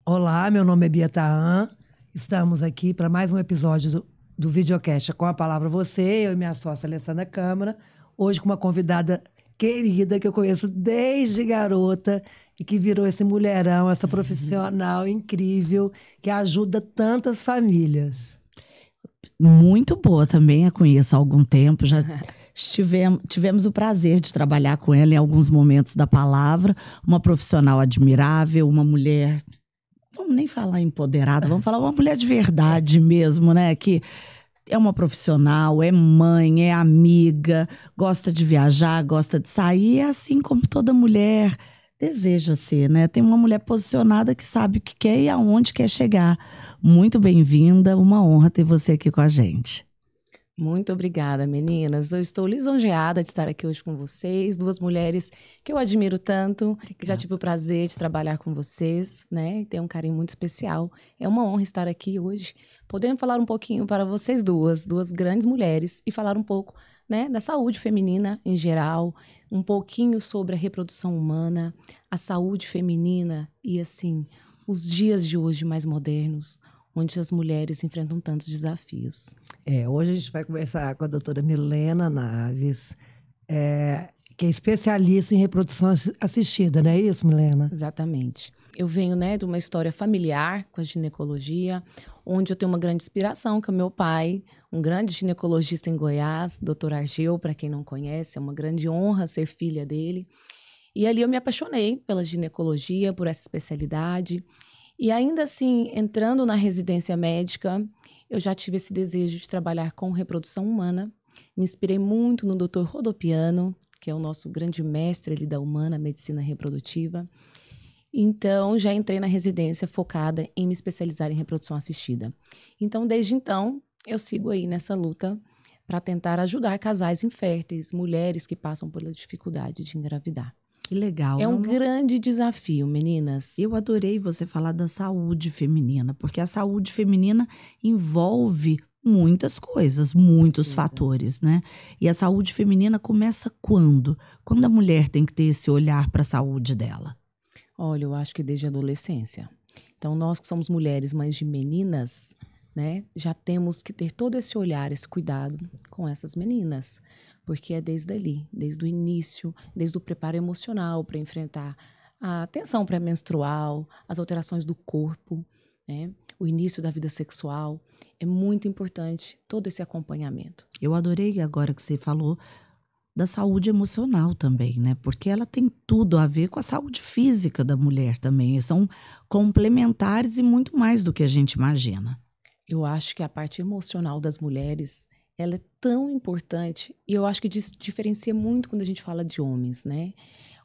Olá, meu nome é Bia Tahan. Estamos aqui para mais um episódio do Videocast com a palavra você, eu e minha sócia Alessandra Câmara. Hoje com uma convidada querida que eu conheço desde garota e que virou esse mulherão, essa profissional incrível que ajuda tantas famílias. Muito boa também, a conheço há algum tempo. Já tivemos o prazer de trabalhar com ela em alguns momentos da palavra. Uma profissional admirável, uma mulher, vamos nem falar empoderada, vamos falar uma mulher de verdade mesmo, né? Que é uma profissional, é mãe, é amiga, gosta de viajar, gosta de sair. É assim como toda mulher deseja ser, né? Tem uma mulher posicionada que sabe o que quer e aonde quer chegar. Muito bem-vinda, uma honra ter você aqui com a gente. Muito obrigada, meninas. Eu estou lisonjeada de estar aqui hoje com vocês, duas mulheres que eu admiro tanto, que já tive o prazer de trabalhar com vocês, né? E tenho um carinho muito especial. É uma honra estar aqui hoje, podendo falar um pouquinho para vocês duas grandes mulheres, e falar um pouco, né, da saúde feminina em geral, um pouquinho sobre a reprodução humana, a saúde feminina e, assim, os dias de hoje mais modernos, onde as mulheres enfrentam tantos desafios. Hoje a gente vai conversar com a doutora Milena Naves, que é especialista em reprodução assistida, não é isso, Milena? Exatamente. Eu venho, né, de uma história familiar com a ginecologia, onde eu tenho uma grande inspiração, que é o meu pai, um grande ginecologista em Goiás, doutor Argeu, para quem não conhece, é uma grande honra ser filha dele. E ali eu me apaixonei pela ginecologia, por essa especialidade. E ainda assim, entrando na residência médica, eu já tive esse desejo de trabalhar com reprodução humana. Me inspirei muito no Dr. Rodopiano, que é o nosso grande mestre ali da humana, medicina reprodutiva. Então, já entrei na residência focada em me especializar em reprodução assistida. Então, desde então, eu sigo aí nessa luta para tentar ajudar casais inférteis, mulheres que passam pela dificuldade de engravidar. Que legal. É um grande desafio, meninas. Eu adorei você falar da saúde feminina, porque a saúde feminina envolve muitas coisas, muitos fatores, né? E a saúde feminina começa quando? Quando a mulher tem que ter esse olhar para a saúde dela? Olha, eu acho que desde a adolescência. Então, nós que somos mulheres, mães de meninas, né, já temos que ter todo esse olhar, esse cuidado com essas meninas. Porque é desde ali, desde o início, desde o preparo emocional para enfrentar a tensão pré-menstrual, as alterações do corpo, né, o início da vida sexual. É muito importante todo esse acompanhamento. Eu adorei agora que você falou da saúde emocional também, né? Porque ela tem tudo a ver com a saúde física da mulher também. São complementares e muito mais do que a gente imagina. Eu acho que a parte emocional das mulheres, ela é tão importante, e eu acho que diferencia muito quando a gente fala de homens, né?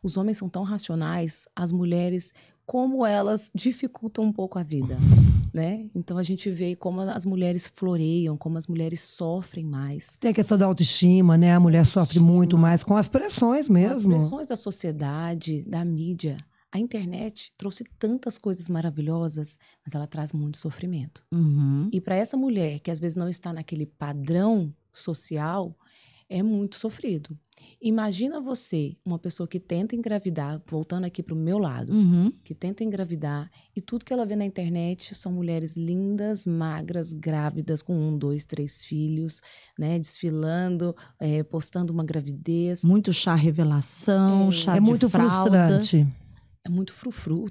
Os homens são tão racionais, as mulheres, como elas dificultam um pouco a vida, né? Então a gente vê como as mulheres floreiam, como as mulheres sofrem mais. Tem a questão da autoestima, né? A mulher sofre muito mais com as pressões mesmo. As pressões da sociedade, da mídia. A internet trouxe tantas coisas maravilhosas, mas ela traz muito sofrimento. Uhum. E para essa mulher que às vezes não está naquele padrão social, é muito sofrido. Imagina você, uma pessoa que tenta engravidar, voltando aqui para o meu lado, que tenta engravidar, e tudo que ela vê na internet são mulheres lindas, magras, grávidas, com 1, 2, 3 filhos, né, desfilando, postando uma gravidez. Muito chá revelação, chá de muito fralda. Frustrante. É muito frufru,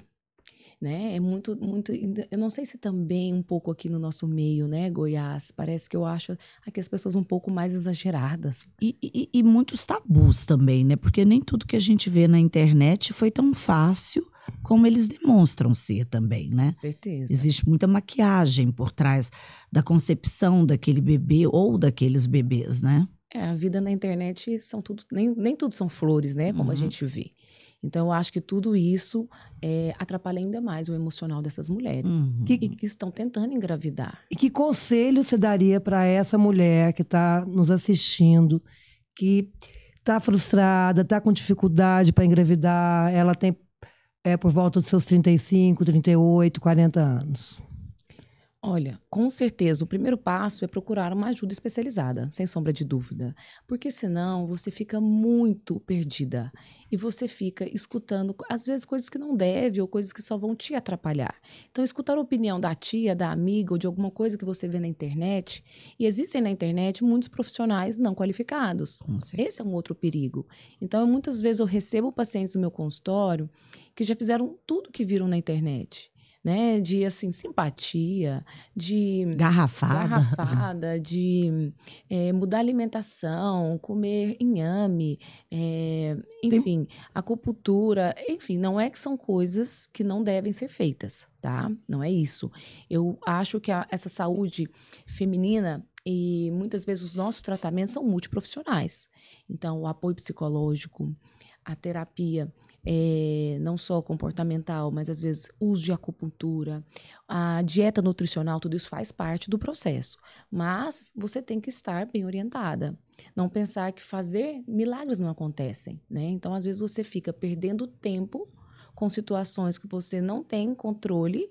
né? É muito. Eu não sei se também um pouco aqui no nosso meio, né, Goiás, parece que eu acho aqui as pessoas um pouco mais exageradas. E muitos tabus também, né? Porque nem tudo que a gente vê na internet foi tão fácil como eles demonstram ser também, né? Com certeza. Existe muita maquiagem por trás da concepção daquele bebê ou daqueles bebês, né? A vida na internet são tudo, nem tudo são flores, né? Como a gente vê. Então, eu acho que tudo isso atrapalha ainda mais o emocional dessas mulheres que estão tentando engravidar. E que conselho você daria para essa mulher que está nos assistindo, que está frustrada, está com dificuldade para engravidar, ela tem por volta dos seus 35, 38, 40 anos? Olha, com certeza, o primeiro passo é procurar uma ajuda especializada, sem sombra de dúvida. Porque senão você fica muito perdida e você fica escutando, às vezes, coisas que não deve ou coisas que só vão te atrapalhar. Então, escutar a opinião da tia, da amiga ou de alguma coisa que você vê na internet, e existem na internet muitos profissionais não qualificados. Com certeza. Esse é um outro perigo. Então, muitas vezes eu recebo pacientes no meu consultório que já fizeram tudo que viram na internet, né? De, assim, simpatia, de Garrafada. de mudar a alimentação, comer inhame, Tem- enfim, acupuntura, enfim, não é que são coisas que não devem ser feitas, tá? Não é isso. Eu acho que essa saúde feminina e muitas vezes os nossos tratamentos são multiprofissionais. Então, o apoio psicológico, a terapia, não só comportamental, mas às vezes uso de acupuntura, a dieta nutricional, tudo isso faz parte do processo. Mas você tem que estar bem orientada. Não pensar que fazer milagres não acontecem, né? Então, às vezes, você fica perdendo tempo com situações que você não tem controle.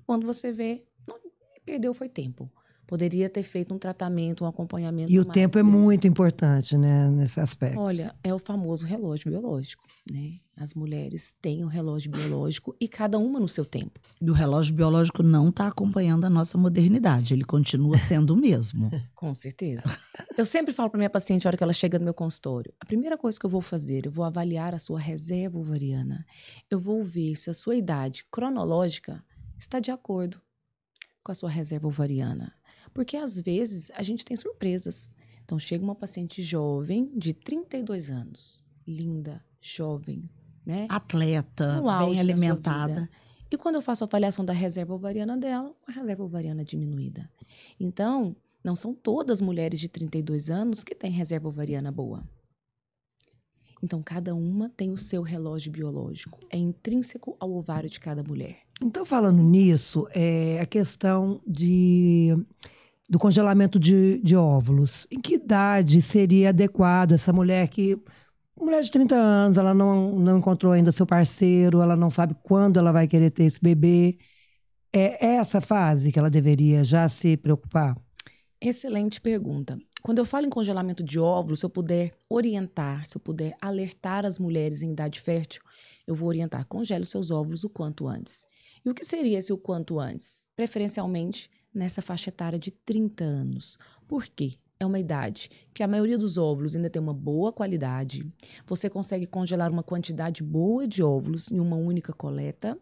Quando você vê, não, perdeu foi tempo. Poderia ter feito um tratamento, um acompanhamento E o mais tempo é vezes. muito importante, né, nesse aspecto. Olha, é o famoso relógio biológico, né? As mulheres têm o relógio biológico e cada uma no seu tempo. E o relógio biológico não está acompanhando a nossa modernidade. Ele continua sendo o mesmo. Com certeza. Eu sempre falo para minha paciente, a hora que ela chega no meu consultório, a primeira coisa que eu vou fazer, eu vou avaliar a sua reserva ovariana. Eu vou ver se a sua idade cronológica está de acordo com a sua reserva ovariana. Porque às vezes a gente tem surpresas. Então chega uma paciente jovem de 32 anos, linda, jovem, né? Atleta, No auge bem da sua alimentada. vida. E quando eu faço a avaliação da reserva ovariana dela, uma reserva ovariana diminuída. Então, não são todas mulheres de 32 anos que têm reserva ovariana boa. Então, cada uma tem o seu relógio biológico. É intrínseco ao ovário de cada mulher. Então, falando nisso, a questão do congelamento de óvulos. Em que idade seria adequado essa mulher mulher de 30 anos, ela não encontrou ainda seu parceiro, ela não sabe quando ela vai querer ter esse bebê. É essa fase que ela deveria já se preocupar? Excelente pergunta. Quando eu falo em congelamento de óvulos, se eu puder orientar, se eu puder alertar as mulheres em idade fértil, eu vou orientar, congele os seus óvulos o quanto antes. E o que seria esse o quanto antes? Preferencialmente nessa faixa etária de 30 anos. Por quê? É uma idade que a maioria dos óvulos ainda tem uma boa qualidade. Você consegue congelar uma quantidade boa de óvulos em uma única coleta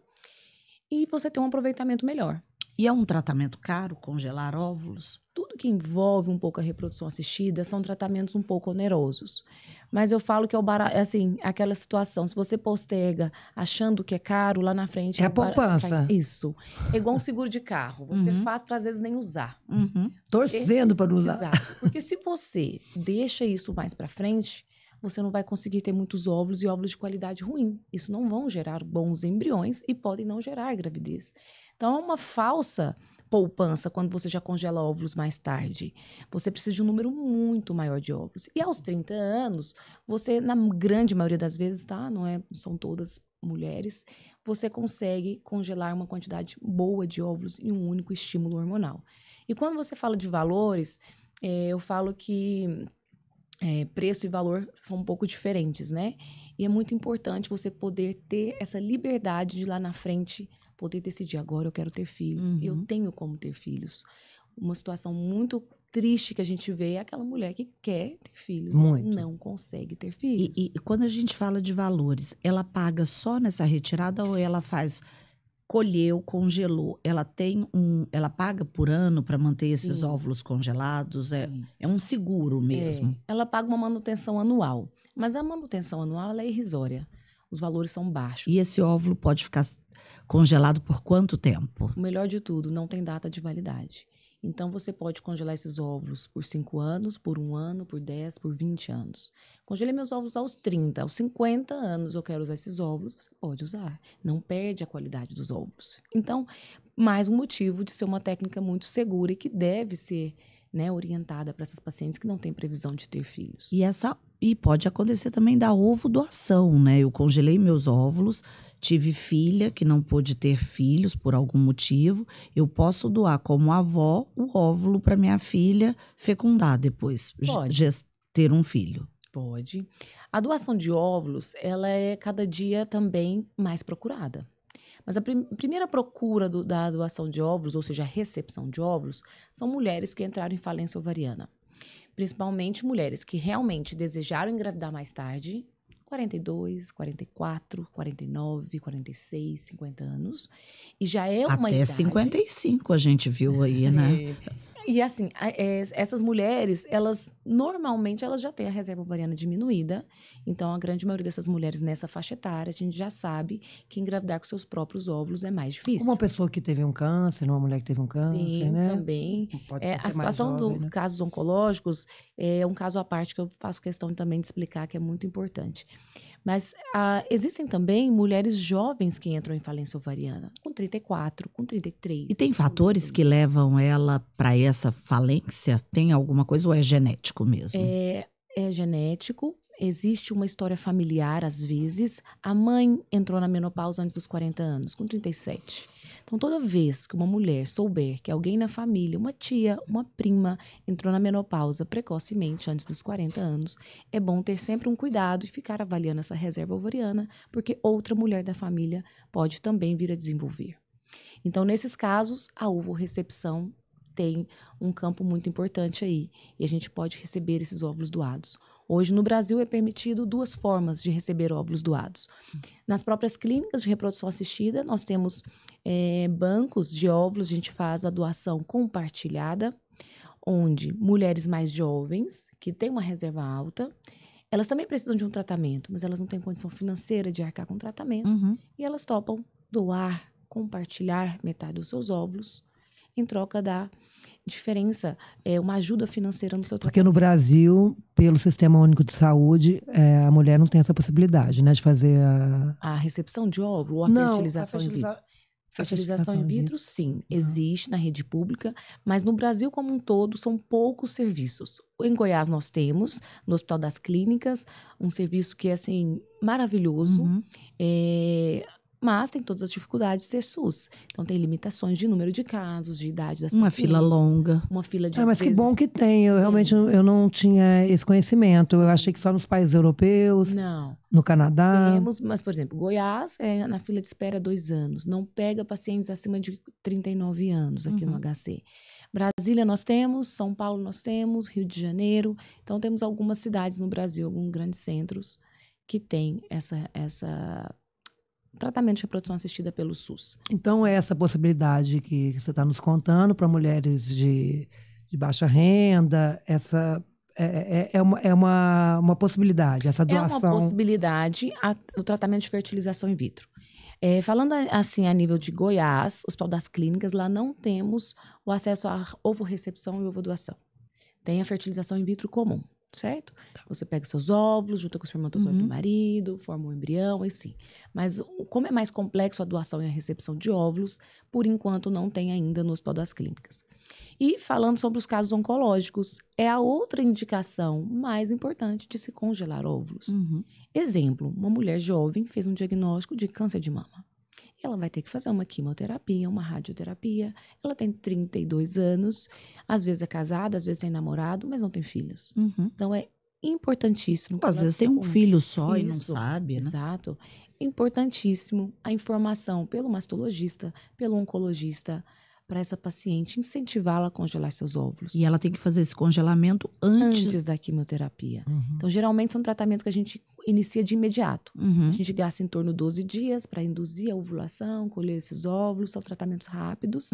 e você tem um aproveitamento melhor. E é um tratamento caro, congelar óvulos? Tudo que envolve um pouco a reprodução assistida são tratamentos um pouco onerosos. Mas eu falo que é o barato, assim, aquela situação, se você posterga achando que é caro, lá na frente... É a poupança. Isso. É igual um seguro de carro. Você Uhum. faz para, às vezes, nem usar. Uhum. Torcendo para não usar. Exato. Porque se você deixa isso mais para frente, você não vai conseguir ter muitos óvulos e óvulos de qualidade ruim. Isso não vão gerar bons embriões e podem não gerar gravidez. Então, é uma falsa poupança quando você já congela óvulos mais tarde. Você precisa de um número muito maior de óvulos. E aos 30 anos, você, na grande maioria das vezes, tá? Não são todas mulheres, você consegue congelar uma quantidade boa de óvulos em um único estímulo hormonal. E quando você fala de valores, eu falo que preço e valor são um pouco diferentes, né? E é muito importante você poder ter essa liberdade de lá na frente poder decidir, agora eu quero ter filhos. Uhum. E eu tenho como ter filhos. Uma situação muito triste que a gente vê é aquela mulher que quer ter filhos Muito. e não consegue ter filhos. E quando a gente fala de valores, ela paga só nessa retirada ou ela colheu, congelou? Ela paga por ano para manter esses Sim. óvulos congelados? Sim. É um seguro mesmo? Ela paga uma manutenção anual. Mas a manutenção anual ela é irrisória. Os valores são baixos. E esse óvulo pode ficar congelado por quanto tempo? O melhor de tudo, não tem data de validade. Então, você pode congelar esses óvulos por 5 anos, por 1 ano, por 10, por 20 anos. Congelei meus óvulos aos 30, aos 50 anos eu quero usar esses óvulos, você pode usar. Não perde a qualidade dos óvulos. Então, mais um motivo de ser uma técnica muito segura e que deve ser né, orientada para essas pacientes que não têm previsão de ter filhos. E pode acontecer também da ovo-doação, né? Eu congelei meus óvulos, tive filha que não pôde ter filhos por algum motivo. Eu posso doar como avó o óvulo para minha filha fecundar depois, ter um filho. Pode. A doação de óvulos, ela é cada dia também mais procurada. Mas a primeira procura da doação de óvulos, ou seja, a recepção de óvulos, são mulheres que entraram em falência ovariana. Principalmente mulheres que realmente desejaram engravidar mais tarde, 42, 44, 49, 46, 50 anos. E já é uma Até idade... 55 a gente viu aí, né? E assim, essas mulheres, normalmente elas já têm a reserva ovariana diminuída. Então, a grande maioria dessas mulheres nessa faixa etária, a gente já sabe que engravidar com seus próprios óvulos é mais difícil. Uma pessoa que teve um câncer, uma mulher que teve um câncer, Sim, né? também. Pode A situação jovem, dos né? casos oncológicos é um caso à parte que eu faço questão também de explicar, que é muito importante. Mas existem também mulheres jovens que entram em falência ovariana, com 34, com 33. E tem fatores que levam ela para essa falência? Tem alguma coisa ou é genético mesmo? É genético. Existe uma história familiar, às vezes. A mãe entrou na menopausa antes dos 40 anos, com 37. Então, toda vez que uma mulher souber que alguém na família, uma tia, uma prima, entrou na menopausa precocemente, antes dos 40 anos, é bom ter sempre um cuidado e ficar avaliando essa reserva ovariana, porque outra mulher da família pode também vir a desenvolver. Então, nesses casos, a ovorecepção tem um campo muito importante aí, e a gente pode receber esses óvulos doados. Hoje, no Brasil, é permitido 2 formas de receber óvulos doados. Nas próprias clínicas de reprodução assistida, nós temos bancos de óvulos, a gente faz a doação compartilhada, onde mulheres mais jovens, que têm uma reserva alta, elas também precisam de um tratamento, mas elas não têm condição financeira de arcar com o tratamento, e elas topam doar, compartilhar metade dos seus óvulos, em troca da diferença, uma ajuda financeira no seu tratamento. Porque no Brasil, pelo Sistema Único de Saúde, a mulher não tem essa possibilidade, né, de fazer a recepção de óvulo ou a fertilização in vitro? Fertilização in vitro, sim, existe na rede pública, mas no Brasil como um todo são poucos serviços. Em Goiás nós temos, no Hospital das Clínicas, um serviço que é assim, maravilhoso, mas tem todas as dificuldades de ser SUS. Então, tem limitações de número de casos, de idade das pacientes. Uma fila longa. Uma fila de mas que bom que tem. Eu realmente eu não tinha esse conhecimento. Eu achei que só nos países europeus. Não. No Canadá. Temos, mas, por exemplo, Goiás é na fila de espera 2 anos. Não pega pacientes acima de 39 anos aqui no HC. Brasília nós temos, São Paulo nós temos, Rio de Janeiro. Então, temos algumas cidades no Brasil, alguns grandes centros que têm essa tratamento de reprodução assistida pelo SUS. Então, essa possibilidade que você está nos contando para mulheres de baixa renda, essa é uma possibilidade, essa doação. É uma possibilidade o tratamento de fertilização in vitro. Falando assim a nível de Goiás, Hospital das Clínicas, lá não temos o acesso à ovorecepção e ovodoação. Tem a fertilização in vitro comum. Certo? Você pega seus óvulos, junta com os espermatozoides do marido, forma um embrião, e sim. Mas como é mais complexo a doação e a recepção de óvulos, por enquanto não tem ainda no Hospital das Clínicas. E falando sobre os casos oncológicos, é a outra indicação mais importante de se congelar óvulos. Exemplo, uma mulher jovem fez um diagnóstico de câncer de mama. Ela vai ter que fazer uma quimioterapia, uma radioterapia. Ela tem 32 anos, às vezes é casada, às vezes tem namorado, mas não tem filhos. Então, é importantíssimo. Às vezes tem um filho só e não sabe, né? Exato. Importantíssimo a informação pelo mastologista, pelo oncologista, para essa paciente, incentivá-la a congelar seus óvulos. E ela tem que fazer esse congelamento antes da quimioterapia. Então, geralmente, são tratamentos que a gente inicia de imediato. A gente gasta em torno de 12 dias para induzir a ovulação, colher esses óvulos. São tratamentos rápidos.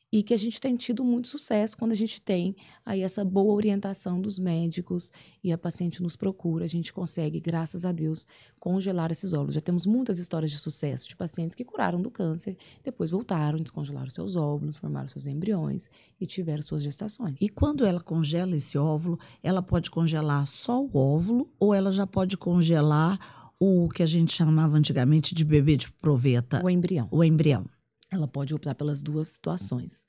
E que a gente tem tido muito sucesso quando a gente tem aí essa boa orientação dos médicos e a paciente nos procura. A gente consegue, graças a Deus, congelar esses óvulos. Já temos muitas histórias de sucesso de pacientes que curaram do câncer, depois voltaram, descongelaram seus óvulos, formaram seus embriões e tiveram suas gestações. E quando ela congela esse óvulo, ela pode congelar só o óvulo ou ela já pode congelar o que a gente chamava antigamente de bebê de proveta? O embrião. O embrião. Ela pode optar pelas 2 situações.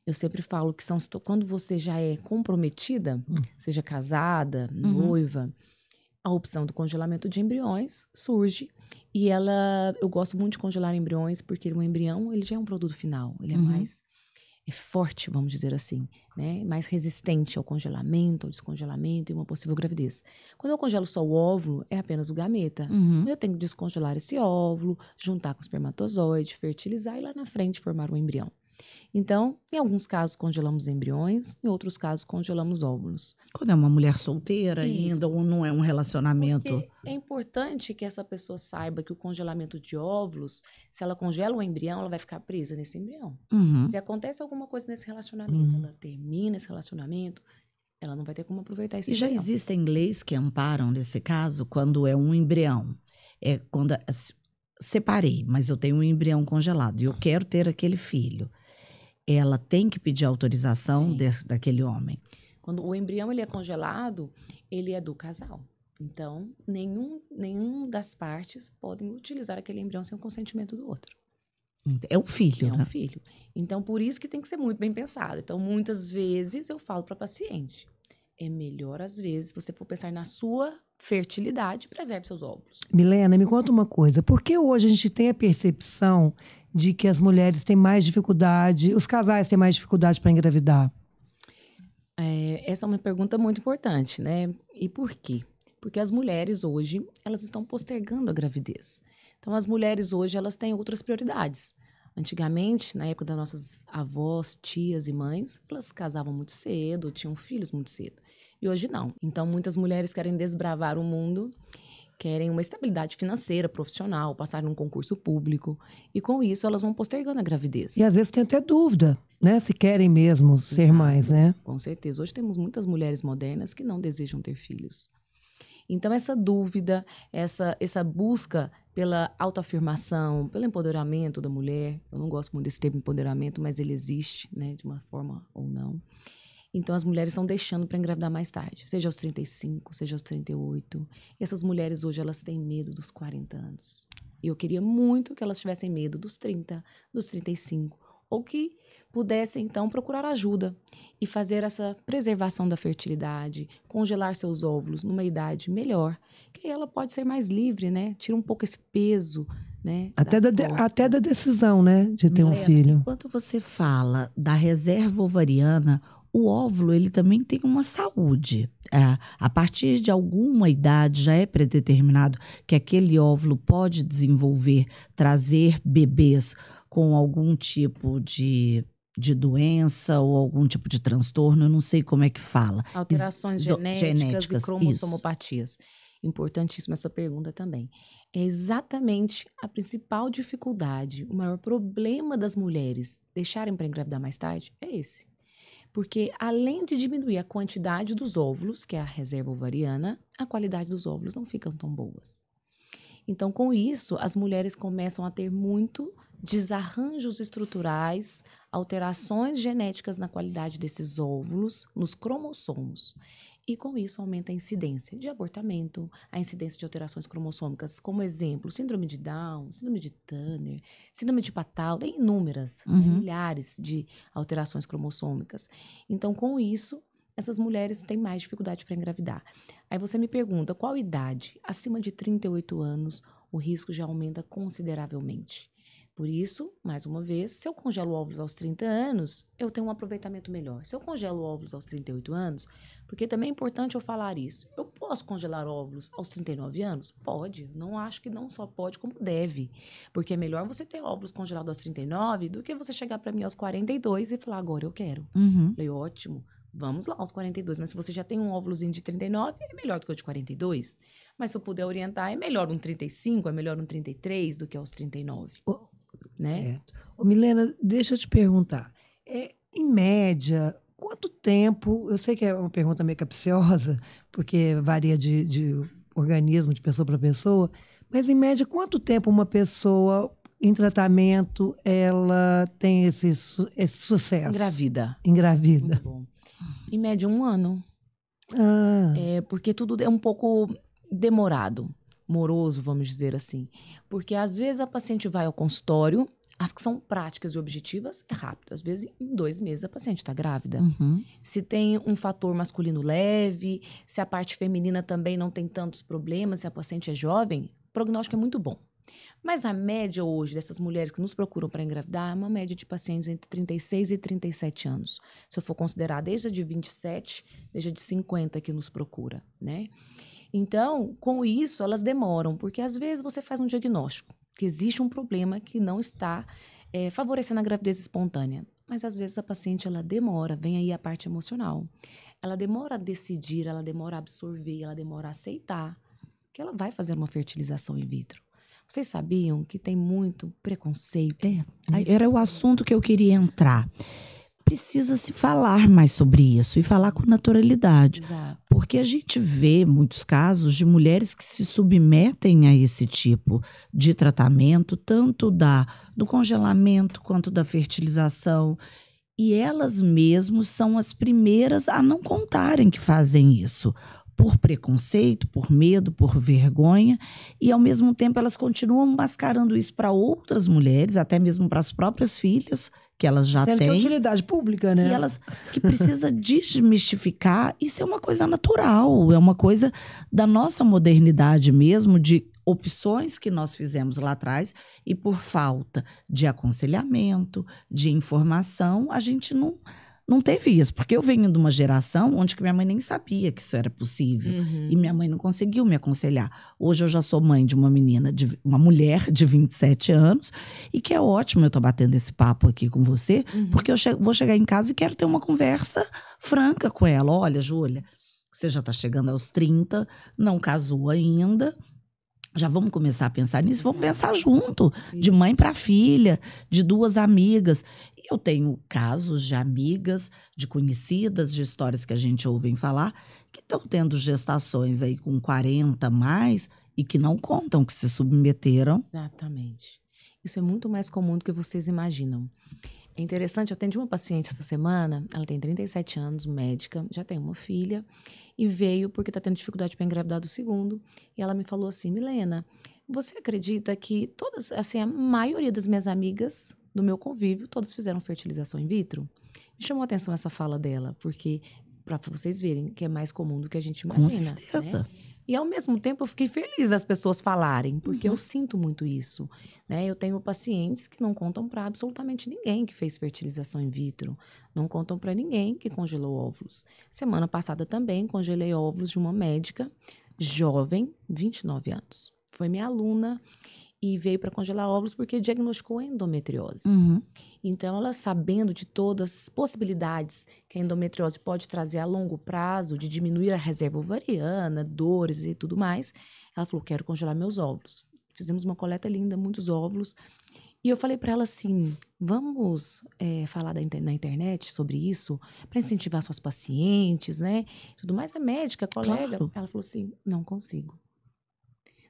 Eu sempre falo que quando você já é comprometida, seja casada, noiva, a opção do congelamento de embriões surge. E eu gosto muito de congelar embriões, porque o embrião, ele já é um produto final. Ele é mais forte, vamos dizer assim, né? Mais resistente ao congelamento, ao descongelamento e uma possível gravidez. Quando eu congelo só o óvulo, é apenas o gameta. Eu tenho que descongelar esse óvulo, juntar com o espermatozoide, fertilizar e lá na frente formar um embrião. Então, em alguns casos congelamos embriões, em outros casos congelamos óvulos. Quando é uma mulher solteira ainda, ou não é um relacionamento... Porque é importante que essa pessoa saiba que o congelamento de óvulos, se ela congela o embrião, ela vai ficar presa nesse embrião. Se acontece alguma coisa nesse relacionamento, ela termina esse relacionamento, ela não vai ter como aproveitar esse embrião. E já existem leis que amparam nesse caso, quando é um embrião. É quando separei, mas eu tenho um embrião congelado e eu quero ter aquele filho. Ela tem que pedir autorização daquele homem. Quando o embrião ele é congelado, ele é do casal. Então, nenhum das partes podem utilizar aquele embrião sem o consentimento do outro. É um filho, né? É um filho. Então, por isso que tem que ser muito bem pensado. Então, muitas vezes eu falo para paciente, é melhor, às vezes, se você for pensar na sua fertilidade, preserve seus óvulos. Milena, me conta uma coisa. Por que hoje a gente tem a percepção de que as mulheres têm mais dificuldade, os casais têm mais dificuldade para engravidar? Essa é uma pergunta muito importante, né? E por quê? Porque as mulheres hoje, elas estão postergando a gravidez. Então, as mulheres hoje, elas têm outras prioridades. Antigamente, na época das nossas avós, tias e mães, elas casavam muito cedo, tinham filhos muito cedo. E hoje não. Então, muitas mulheres querem desbravar o mundo, querem uma estabilidade financeira, profissional, passar num concurso público. E com isso, elas vão postergando a gravidez. E às vezes tem até dúvida, né? Se querem mesmo ser mais, né? Com certeza. Hoje temos muitas mulheres modernas que não desejam ter filhos. Então, essa dúvida, essa busca pela autoafirmação, pelo empoderamento da mulher, eu não gosto muito desse termo empoderamento, mas ele existe, né, de uma forma ou não. Então, as mulheres estão deixando para engravidar mais tarde, seja aos 35, seja aos 38. E essas mulheres hoje, elas têm medo dos 40 anos. E eu queria muito que elas tivessem medo dos 30, dos 35, ou que pudessem, então, procurar ajuda e fazer essa preservação da fertilidade, congelar seus óvulos numa idade melhor, que aí ela pode ser mais livre, né? Tira um pouco esse peso, né? Até da decisão, né? De ter um filho. Quando você fala da reserva ovariana, o óvulo, ele também tem uma saúde. A partir de alguma idade já é predeterminado que aquele óvulo pode desenvolver, trazer bebês com algum tipo de doença ou algum tipo de transtorno, eu não sei como é que fala. Alterações genéticas e cromossomopatias. Importantíssima essa pergunta também. É exatamente a principal dificuldade, o maior problema das mulheres deixarem para engravidar mais tarde é esse. Porque além de diminuir a quantidade dos óvulos, que é a reserva ovariana, a qualidade dos óvulos não ficam tão boas. Então, com isso, as mulheres começam a ter muito desarranjos estruturais, alterações genéticas na qualidade desses óvulos, nos cromossomos. E com isso aumenta a incidência de abortamento, a incidência de alterações cromossômicas, como exemplo, síndrome de Down, síndrome de Turner, síndrome de Patau, tem inúmeras, milhares de alterações cromossômicas. Então, com isso, essas mulheres têm mais dificuldade para engravidar. Aí você me pergunta, qual idade? Acima de 38 anos, o risco já aumenta consideravelmente. Por isso, mais uma vez, se eu congelo óvulos aos 30 anos, eu tenho um aproveitamento melhor. Se eu congelo óvulos aos 38 anos, porque também é importante eu falar isso, eu posso congelar óvulos aos 39 anos? Pode. Não acho que não só pode, como deve. Porque é melhor você ter óvulos congelados aos 39 do que você chegar para mim aos 42 e falar, agora eu quero. Falei, ótimo. Vamos lá, aos 42. Mas se você já tem um óvulozinho de 39, é melhor do que o de 42. Mas se eu puder orientar, é melhor um 35, é melhor um 33 do que aos 39. Né? Certo. Ô, Milena, deixa eu te perguntar. Em média, quanto tempo... Eu sei que é uma pergunta meio capciosa, porque varia de organismo, de pessoa para pessoa. Mas, em média, quanto tempo uma pessoa em tratamento ela tem esse sucesso? Engravida. Engravida. Muito bom. Em média, 1 ano. Porque tudo é um pouco demorado, moroso, vamos dizer assim. Porque às vezes a paciente vai ao consultório, As que são práticas e objetivas, é rápido. Às vezes, em 2 meses, a paciente está grávida. Se tem um fator masculino leve, se a parte feminina também não tem tantos problemas, se a paciente é jovem, o prognóstico é muito bom. Mas a média hoje dessas mulheres que nos procuram para engravidar é uma média de pacientes entre 36 e 37 anos. Se eu for considerar desde a de 27, desde a de 50 que nos procura, né? Então, com isso, elas demoram, porque às vezes você faz um diagnóstico que existe um problema que não está favorecendo a gravidez espontânea. Mas às vezes a paciente, ela demora, vem aí a parte emocional. Ela demora a decidir, ela demora a absorver, ela demora a aceitar que ela vai fazer uma fertilização in vitro. Vocês sabiam que tem muito preconceito? Era o assunto que eu queria entrar. Precisa se falar mais sobre isso e falar com naturalidade. Exato. Porque a gente vê muitos casos de mulheres que se submetem a esse tipo de tratamento, tanto do congelamento quanto da fertilização. E elas mesmas são as primeiras a não contarem que fazem isso. Por preconceito, por medo, por vergonha, e ao mesmo tempo elas continuam mascarando isso para outras mulheres, até mesmo para as próprias filhas, que elas já Sendo que é têm. utilidade pública, né? Que precisa desmistificar. Isso é uma coisa natural, é uma coisa da nossa modernidade mesmo, de opções que nós fizemos lá atrás, e por falta de aconselhamento, de informação, a gente não teve isso, porque eu venho de uma geração onde que minha mãe nem sabia que isso era possível. E minha mãe não conseguiu me aconselhar. Hoje eu já sou mãe de uma mulher de 27 anos, e que é ótimo eu estar batendo esse papo aqui com você, porque eu vou chegar em casa e quero ter uma conversa franca com ela. Olha, Júlia, você já está chegando aos 30, não casou ainda, já vamos começar a pensar nisso, vamos pensar junto, de mãe para filha, de 2 amigas. E eu tenho casos de amigas, de conhecidas, de histórias que a gente ouve falar, que estão tendo gestações aí com 40 mais e que não contam, que se submeteram. Exatamente. Isso é muito mais comum do que vocês imaginam. É interessante, eu atendi uma paciente essa semana, ela tem 37 anos, médica, já tem uma filha, e veio porque está tendo dificuldade para engravidar do segundo. E ela me falou assim: Milena, você acredita que todas, assim, a maioria das minhas amigas do meu convívio, todas fizeram fertilização in vitro? Me chamou a atenção essa fala dela, porque, para vocês verem, que é mais comum do que a gente imagina. Com certeza. Né? E, ao mesmo tempo, eu fiquei feliz das pessoas falarem, porque eu sinto muito isso. Né? Eu tenho pacientes que não contam para absolutamente ninguém que fez fertilização in vitro. Não contam para ninguém que congelou óvulos. Semana passada também congelei óvulos de uma médica jovem, 29 anos. Foi minha aluna e veio para congelar óvulos porque diagnosticou endometriose. Então, ela, sabendo de todas as possibilidades que a endometriose pode trazer a longo prazo, de diminuir a reserva ovariana, dores e tudo mais, ela falou: quero congelar meus óvulos. Fizemos uma coleta linda, muitos óvulos. E eu falei para ela assim: vamos falar na internet sobre isso, para incentivar suas pacientes, né? Tudo mais. A médica, a colega, Claro. ela falou assim: não consigo.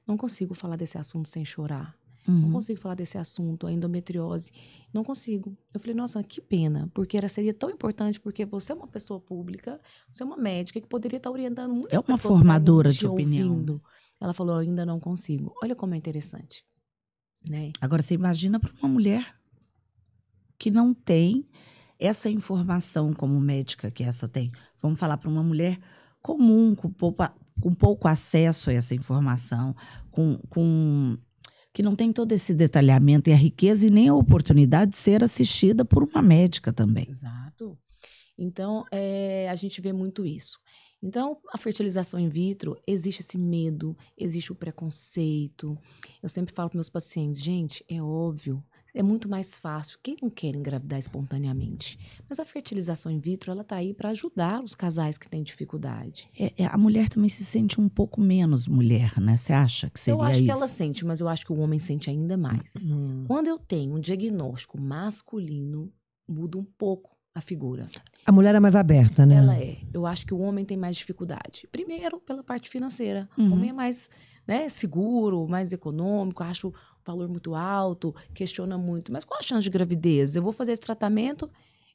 Não consigo falar desse assunto sem chorar. Não consigo falar desse assunto, a endometriose. Não consigo. Eu falei: nossa, que pena, porque seria tão importante, porque você é uma pessoa pública, você é uma médica que poderia estar orientando muitas pessoas. É uma formadora te de opinião. ouvindo. Ela falou: eu ainda não consigo. Olha como é interessante. Né? Agora, você imagina para uma mulher que não tem essa informação como médica que essa tem. Vamos falar para uma mulher comum, com pouco acesso a essa informação, que não tem todo esse detalhamento e a riqueza e nem a oportunidade de ser assistida por uma médica também. Exato. Então, a gente vê muito isso. Então, a fertilização in vitro, existe esse medo, existe o preconceito. Eu sempre falo para meus pacientes: gente, é óbvio, é muito mais fácil. Quem não quer engravidar espontaneamente? Mas a fertilização in vitro, ela está aí para ajudar os casais que têm dificuldade. A mulher também se sente um pouco menos mulher, né? Você acha que seria isso? Eu acho que ela sente, mas eu acho que o homem sente ainda mais. Quando eu tenho um diagnóstico masculino, muda um pouco a figura. A mulher é mais aberta, né? Ela é. Eu acho que o homem tem mais dificuldade. Primeiro, pela parte financeira. O homem é mais, né, seguro, mais econômico, acha o valor muito alto, questiona muito. Mas qual a chance de gravidez? Eu vou fazer esse tratamento?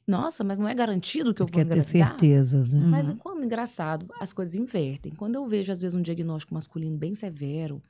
Nossa, mas não é garantido que eu vou Quer ter engravidar? certezas, né? Mas quando, engraçado, as coisas invertem. Quando eu vejo, às vezes, um diagnóstico masculino bem severo,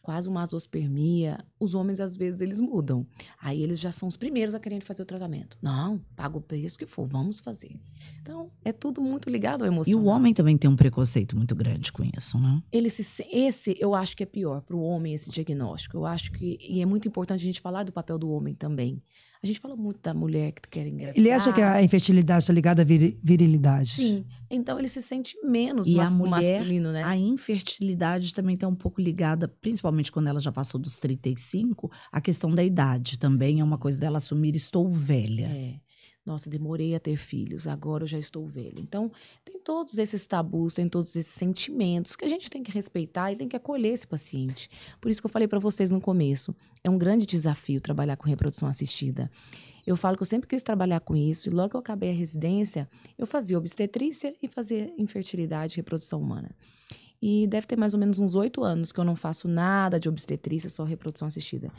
quase uma azoospermia, os homens, às vezes, eles mudam. Aí eles já são os primeiros a querer fazer o tratamento. Não, paga o preço que for, vamos fazer. Então, é tudo muito ligado ao E emocional. o homem também tem um preconceito muito grande com isso, né? Esse eu acho que é pior para o homem, esse diagnóstico. Eu acho que, e é muito importante a gente falar do papel do homem também. A gente fala muito da mulher que quer engravidar. Ele acha que a infertilidade está ligada à virilidade. Sim, então ele se sente menos E a mulher, masculino, né? a infertilidade também está um pouco ligada, principalmente quando ela já passou dos 35, a questão da idade também é uma coisa dela assumir, estou velha. É. Nossa, demorei a ter filhos, agora eu já estou velha. Então, tem todos esses tabus, tem todos esses sentimentos que a gente tem que respeitar e tem que acolher esse paciente. Por isso que eu falei para vocês no começo, é um grande desafio trabalhar com reprodução assistida. Eu falo que eu sempre quis trabalhar com isso e logo que eu acabei a residência, eu fazia obstetrícia e fazia infertilidade e reprodução humana. E deve ter mais ou menos uns 8 anos que eu não faço nada de obstetrícia, só reprodução assistida.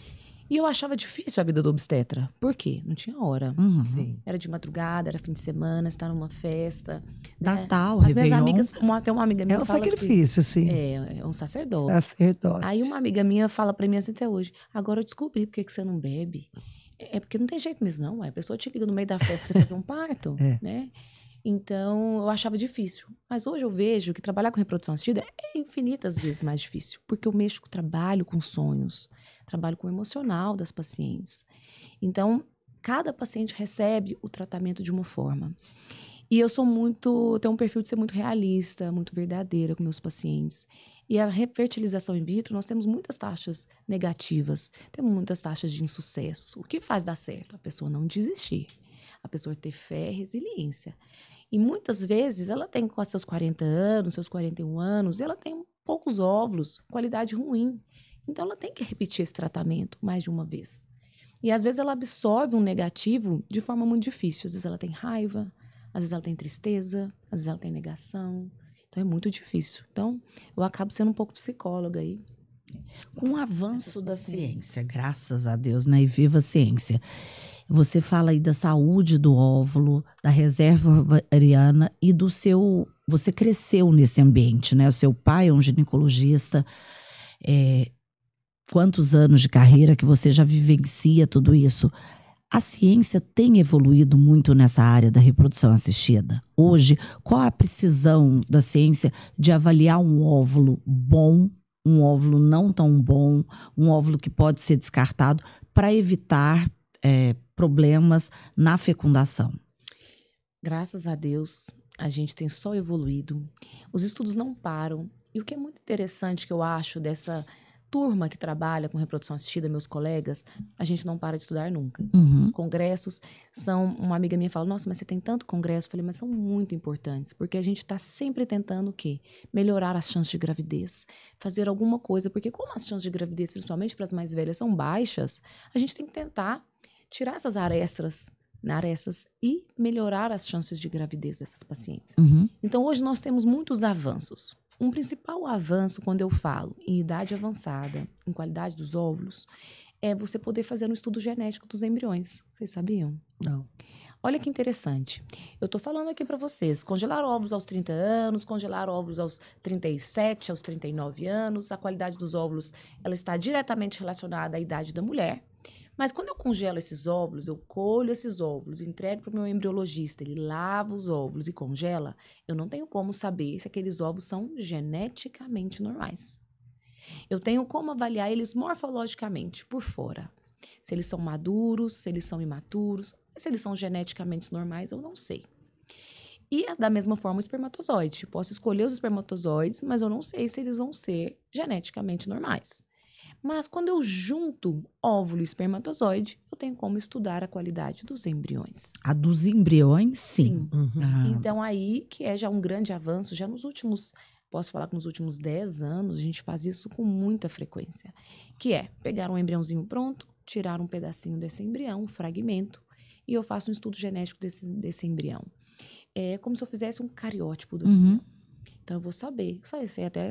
E eu achava difícil a vida do obstetra. Por quê? Não tinha hora. Sim. Era de madrugada, era fim de semana, estar numa festa. Natal, As minhas Réveillon. amigas, tem uma amiga minha É um que fala sacrifício, sim. assim, é um sacerdócio. Sacerdócio. Aí uma amiga minha fala pra mim assim até hoje, agora eu descobri por que você não bebe. É porque não tem jeito mesmo, não. A pessoa te liga no meio da festa pra você fazer um parto, né? Então, eu achava difícil. Mas hoje eu vejo que trabalhar com reprodução assistida é infinitas vezes mais difícil. Porque eu mexo, trabalho com sonhos, trabalho com o emocional das pacientes. Então, cada paciente recebe o tratamento de uma forma. E eu tenho um perfil de ser muito realista, muito verdadeira com meus pacientes. E a fertilização in vitro, nós temos muitas taxas negativas, temos muitas taxas de insucesso. O que faz dar certo? A pessoa não desistir, a pessoa ter fé e resiliência. E muitas vezes ela tem com seus 40 anos, seus 41 anos, e ela tem poucos óvulos, qualidade ruim. Então ela tem que repetir esse tratamento mais de uma vez. E às vezes ela absorve um negativo de forma muito difícil. Às vezes ela tem raiva, às vezes ela tem tristeza, às vezes ela tem negação. Então é muito difícil. Então eu acabo sendo um pouco psicóloga aí. Com o avanço da ciência, graças a Deus, né? E viva a ciência. Você fala aí da saúde do óvulo, da reserva ovariana e do seu... Você cresceu nesse ambiente, né? O seu pai é um ginecologista. Quantos anos de carreira que você já vivencia tudo isso? A ciência tem evoluído muito nessa área da reprodução assistida. Hoje, qual a precisão da ciência de avaliar um óvulo bom, um óvulo não tão bom, um óvulo que pode ser descartado, para evitar problemas na fecundação? Graças a Deus, a gente tem só evoluído. Os estudos não param. E o que é muito interessante que eu acho dessa turma que trabalha com reprodução assistida, meus colegas, a gente não para de estudar nunca. Uhum. Os congressos são... Uma amiga minha fala, nossa, mas você tem tanto congresso. Eu falei, mas são muito importantes, porque a gente está sempre tentando o quê? Melhorar as chances de gravidez, fazer alguma coisa, porque como as chances de gravidez, principalmente para as mais velhas, são baixas, a gente tem que tentar tirar essas arestas e melhorar as chances de gravidez dessas pacientes. Uhum. Então, hoje nós temos muitos avanços. Um principal avanço, quando eu falo em idade avançada, em qualidade dos óvulos, é você poder fazer um estudo genético dos embriões. Vocês sabiam? Não. Olha que interessante. Eu tô falando aqui para vocês, congelar óvulos aos 30 anos, congelar óvulos aos 37, aos 39 anos, a qualidade dos óvulos, ela está diretamente relacionada à idade da mulher. Mas quando eu congelo esses óvulos, eu colho esses óvulos, entrego para o meu embriologista, ele lava os óvulos e congela, eu não tenho como saber se aqueles óvulos são geneticamente normais. Eu tenho como avaliar eles morfologicamente, por fora. Se eles são maduros, se eles são imaturos, se eles são geneticamente normais, eu não sei. E da mesma forma o espermatozoide. Posso escolher os espermatozoides, mas eu não sei se eles vão ser geneticamente normais. Mas quando eu junto óvulo e espermatozoide, eu tenho como estudar a qualidade dos embriões. A dos embriões, sim. Uhum. Então aí que é já um grande avanço, já nos últimos, posso falar que nos últimos 10 anos, a gente faz isso com muita frequência. Que é pegar um embriãozinho pronto, tirar um pedacinho desse embrião, um fragmento, e eu faço um estudo genético desse embrião. É como se eu fizesse um cariótipo do embrião. Então, eu vou saber.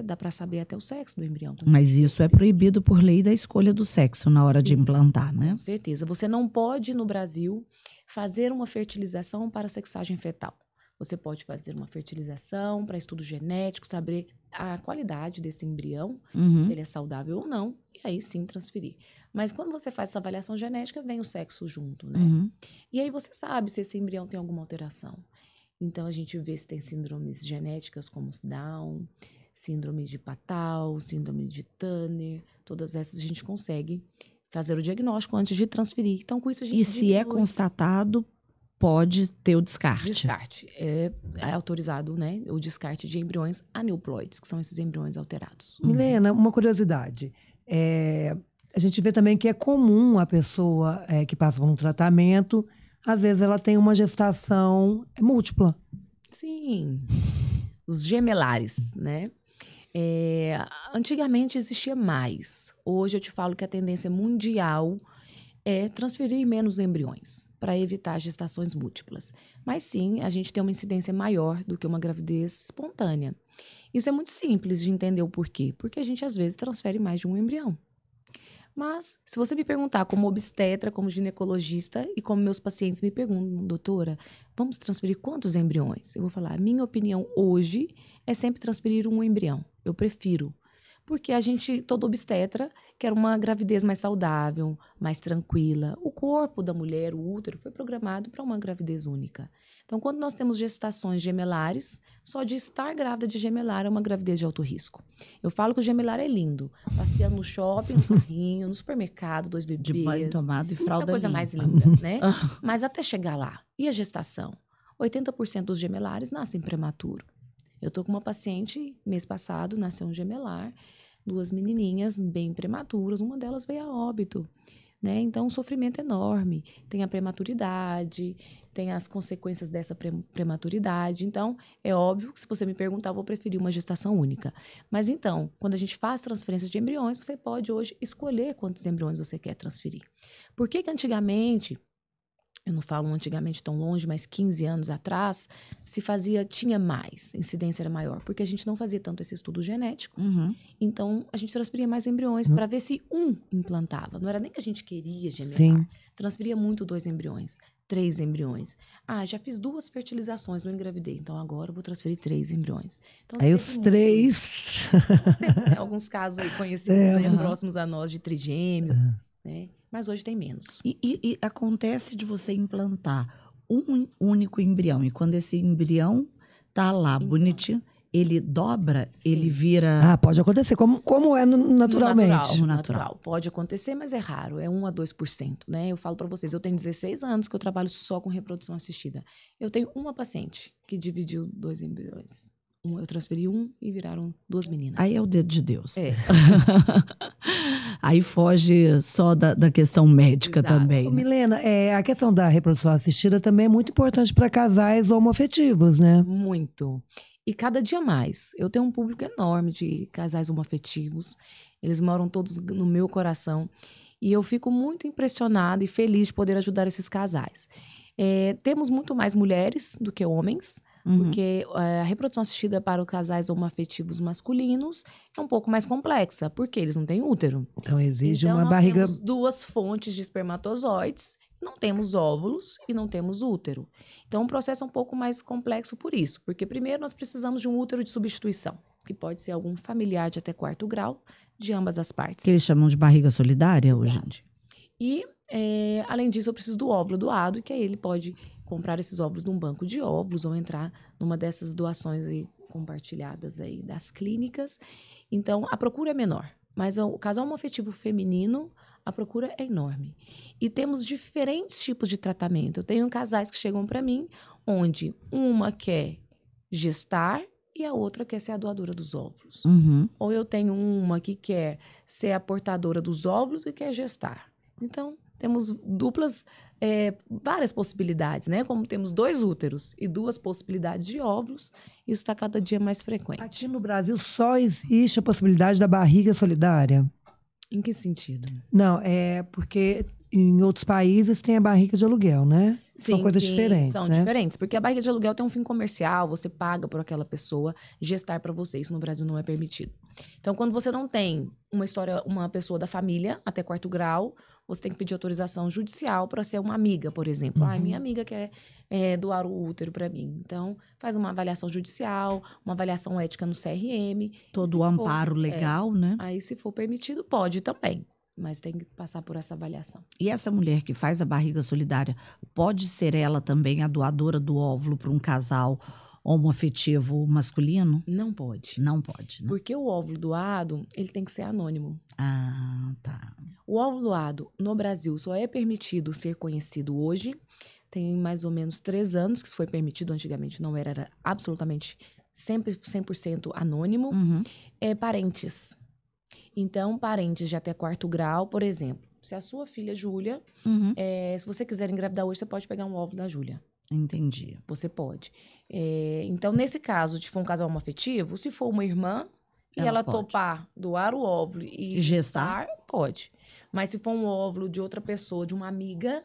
Dá para saber até o sexo do embrião também. Mas isso é proibido por lei da escolha do sexo na hora de implantar, né? Com certeza. Você não pode, no Brasil, fazer uma fertilização para sexagem fetal. Você pode fazer uma fertilização para estudo genético, saber a qualidade desse embrião, Uhum. se ele é saudável ou não, e aí sim transferir. Mas quando você faz essa avaliação genética, vem o sexo junto, né? Uhum. E aí você sabe se esse embrião tem alguma alteração. Então a gente vê se tem síndromes genéticas como Down, síndrome de Patal, síndrome de Turner, todas essas a gente consegue fazer o diagnóstico antes de transferir. Então com isso a gente E se é diminui constatado, pode ter o descarte. descarte. É autorizado, né, o descarte de embriões aneuploides, que são esses embriões alterados. Milena, uma curiosidade. A gente vê também que é comum a pessoa que passa por um tratamento, às vezes ela tem uma gestação múltipla. Sim, os gemelares, né? Antigamente existia mais. Hoje eu te falo que a tendência mundial é transferir menos embriões para evitar gestações múltiplas. Mas sim, a gente tem uma incidência maior do que uma gravidez espontânea. Isso é muito simples de entender o porquê. Porque a gente às vezes transfere mais de um embrião. Mas, se você me perguntar como obstetra, como ginecologista e como meus pacientes me perguntam, doutora, vamos transferir quantos embriões? Eu vou falar, a minha opinião hoje é sempre transferir um embrião. Eu prefiro. Porque todo obstetra quer uma gravidez mais saudável, mais tranquila. O corpo da mulher, o útero, foi programado para uma gravidez única. Então, quando nós temos gestações gemelares, só de estar grávida de gemelar é uma gravidez de alto risco. Eu falo que o gemelar é lindo. Passeando no shopping, no carrinho, no supermercado, 2 bebês. De banho tomado e É fralda a coisa limpa. mais linda, né? Mas até chegar lá. E a gestação? 80% dos gemelares nascem prematuro. Eu tô com uma paciente, mês passado, nasceu um gemelar, 2 menininhas bem prematuras, uma delas veio a óbito, né? Então, um sofrimento enorme. Tem a prematuridade, tem as consequências dessa prematuridade. Então, é óbvio que se você me perguntar, eu vou preferir uma gestação única. Mas então, quando a gente faz transferência de embriões, você pode hoje escolher quantos embriões você quer transferir. Por que que antigamente... Eu não falo antigamente tão longe, mas 15 anos atrás, tinha mais, incidência era maior, porque a gente não fazia tanto esse estudo genético. Uhum. Então, a gente transferia mais embriões para ver se um implantava. Não era nem que a gente queria gemelar. Sim. Transferia muito 2 embriões, 3 embriões. Já fiz 2 fertilizações, não engravidei. Então, agora eu vou transferir 3 embriões. Então, Aí teve os muito 3. isso. Nós temos, né, alguns casos aí conhecidos, né, próximos a nós, de trigêmeos, né? Mas hoje tem menos. E acontece de você implantar um único embrião. E quando esse embrião tá lá, bonitinho, ele dobra, Sim. ele vira... Pode acontecer, como é naturalmente. No natural. Pode acontecer, mas é raro. É 1 a 2%, né? Eu falo para vocês, eu tenho 16 anos que eu trabalho só com reprodução assistida. Eu tenho uma paciente que dividiu 2 embriões. Eu transferi e viraram 2 meninas. Aí é o dedo de Deus. É. Aí foge só da questão médica. Exato. Também. Ô, Né? Milena, a questão da reprodução assistida também é muito importante para casais homoafetivos, né? Muito. E cada dia mais. Eu tenho um público enorme de casais homoafetivos. Eles moram todos no meu coração. E eu fico muito impressionada e feliz de poder ajudar esses casais. Temos muito mais mulheres do que homens. Porque a reprodução assistida para os casais homoafetivos masculinos é um pouco mais complexa, porque eles não têm útero. Então exige uma nós barriga... temos 2 fontes de espermatozoides, não temos óvulos e não temos útero. Então o processo é um pouco mais complexo por isso, porque primeiro nós precisamos de um útero de substituição, que pode ser algum familiar de até 4º grau, de ambas as partes. Que eles chamam de barriga solidária hoje. E, além disso, eu preciso do óvulo doado, que aí ele pode comprar esses óvulos num banco de óvulos ou entrar numa dessas doações aí compartilhadas aí das clínicas. Então, a procura é menor. Mas o casal homoafetivo feminino, a procura é enorme. E temos diferentes tipos de tratamento. Eu tenho casais que chegam para mim, onde uma quer gestar e a outra quer ser a doadora dos óvulos. Ou eu tenho uma que quer ser a portadora dos óvulos e quer gestar. Então, temos várias possibilidades, né? Como temos 2 úteros e 2 possibilidades de óvulos, isso está cada dia mais frequente. Aqui no Brasil só existe a possibilidade da barriga solidária? Em que sentido? Não, porque em outros países tem a barriga de aluguel, né? Sim, são coisas diferentes, são né? diferentes. Porque a barriga de aluguel tem um fim comercial, você paga por aquela pessoa gestar para você. Isso no Brasil não é permitido. Então, quando você não tem uma pessoa da família até 4º grau, você tem que pedir autorização judicial para ser uma amiga, por exemplo. Ah, minha amiga quer doar o útero para mim. Então, faz uma avaliação judicial, uma avaliação ética no CRM. Todo o amparo legal, né? Aí, se for permitido, pode também. Mas tem que passar por essa avaliação. E essa mulher que faz a barriga solidária, pode ser ela também a doadora do óvulo para um casal homoafetivo masculino? Não pode. Não pode, né? Porque o óvulo doado, ele tem que ser anônimo. Ah, tá. O óvulo doado no Brasil só é permitido ser conhecido hoje. Tem mais ou menos 3 anos que isso foi permitido. Antigamente não era absolutamente 100% anônimo. Parentes. Então, parentes de até 4º grau, por exemplo. Se a sua filha, Júlia, se você quiser engravidar hoje, você pode pegar um óvulo da Júlia. Entendi. Você pode. Então, nesse caso, se for um casal homoafetivo, se for uma irmã e ela topar doar o óvulo e gestar, pode. Mas se for um óvulo de outra pessoa, de uma amiga,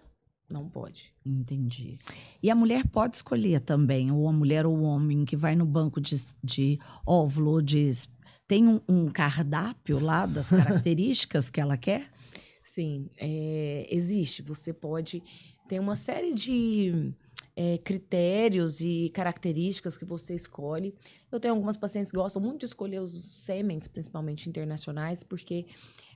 não pode. Entendi. E a mulher pode escolher também, ou a mulher ou o homem que vai no banco de óvulo, tem um cardápio lá das características que ela quer? Sim, existe. Você pode ter uma série de critérios e características que você escolhe. Eu tenho algumas pacientes que gostam muito de escolher os sêmens, principalmente internacionais, porque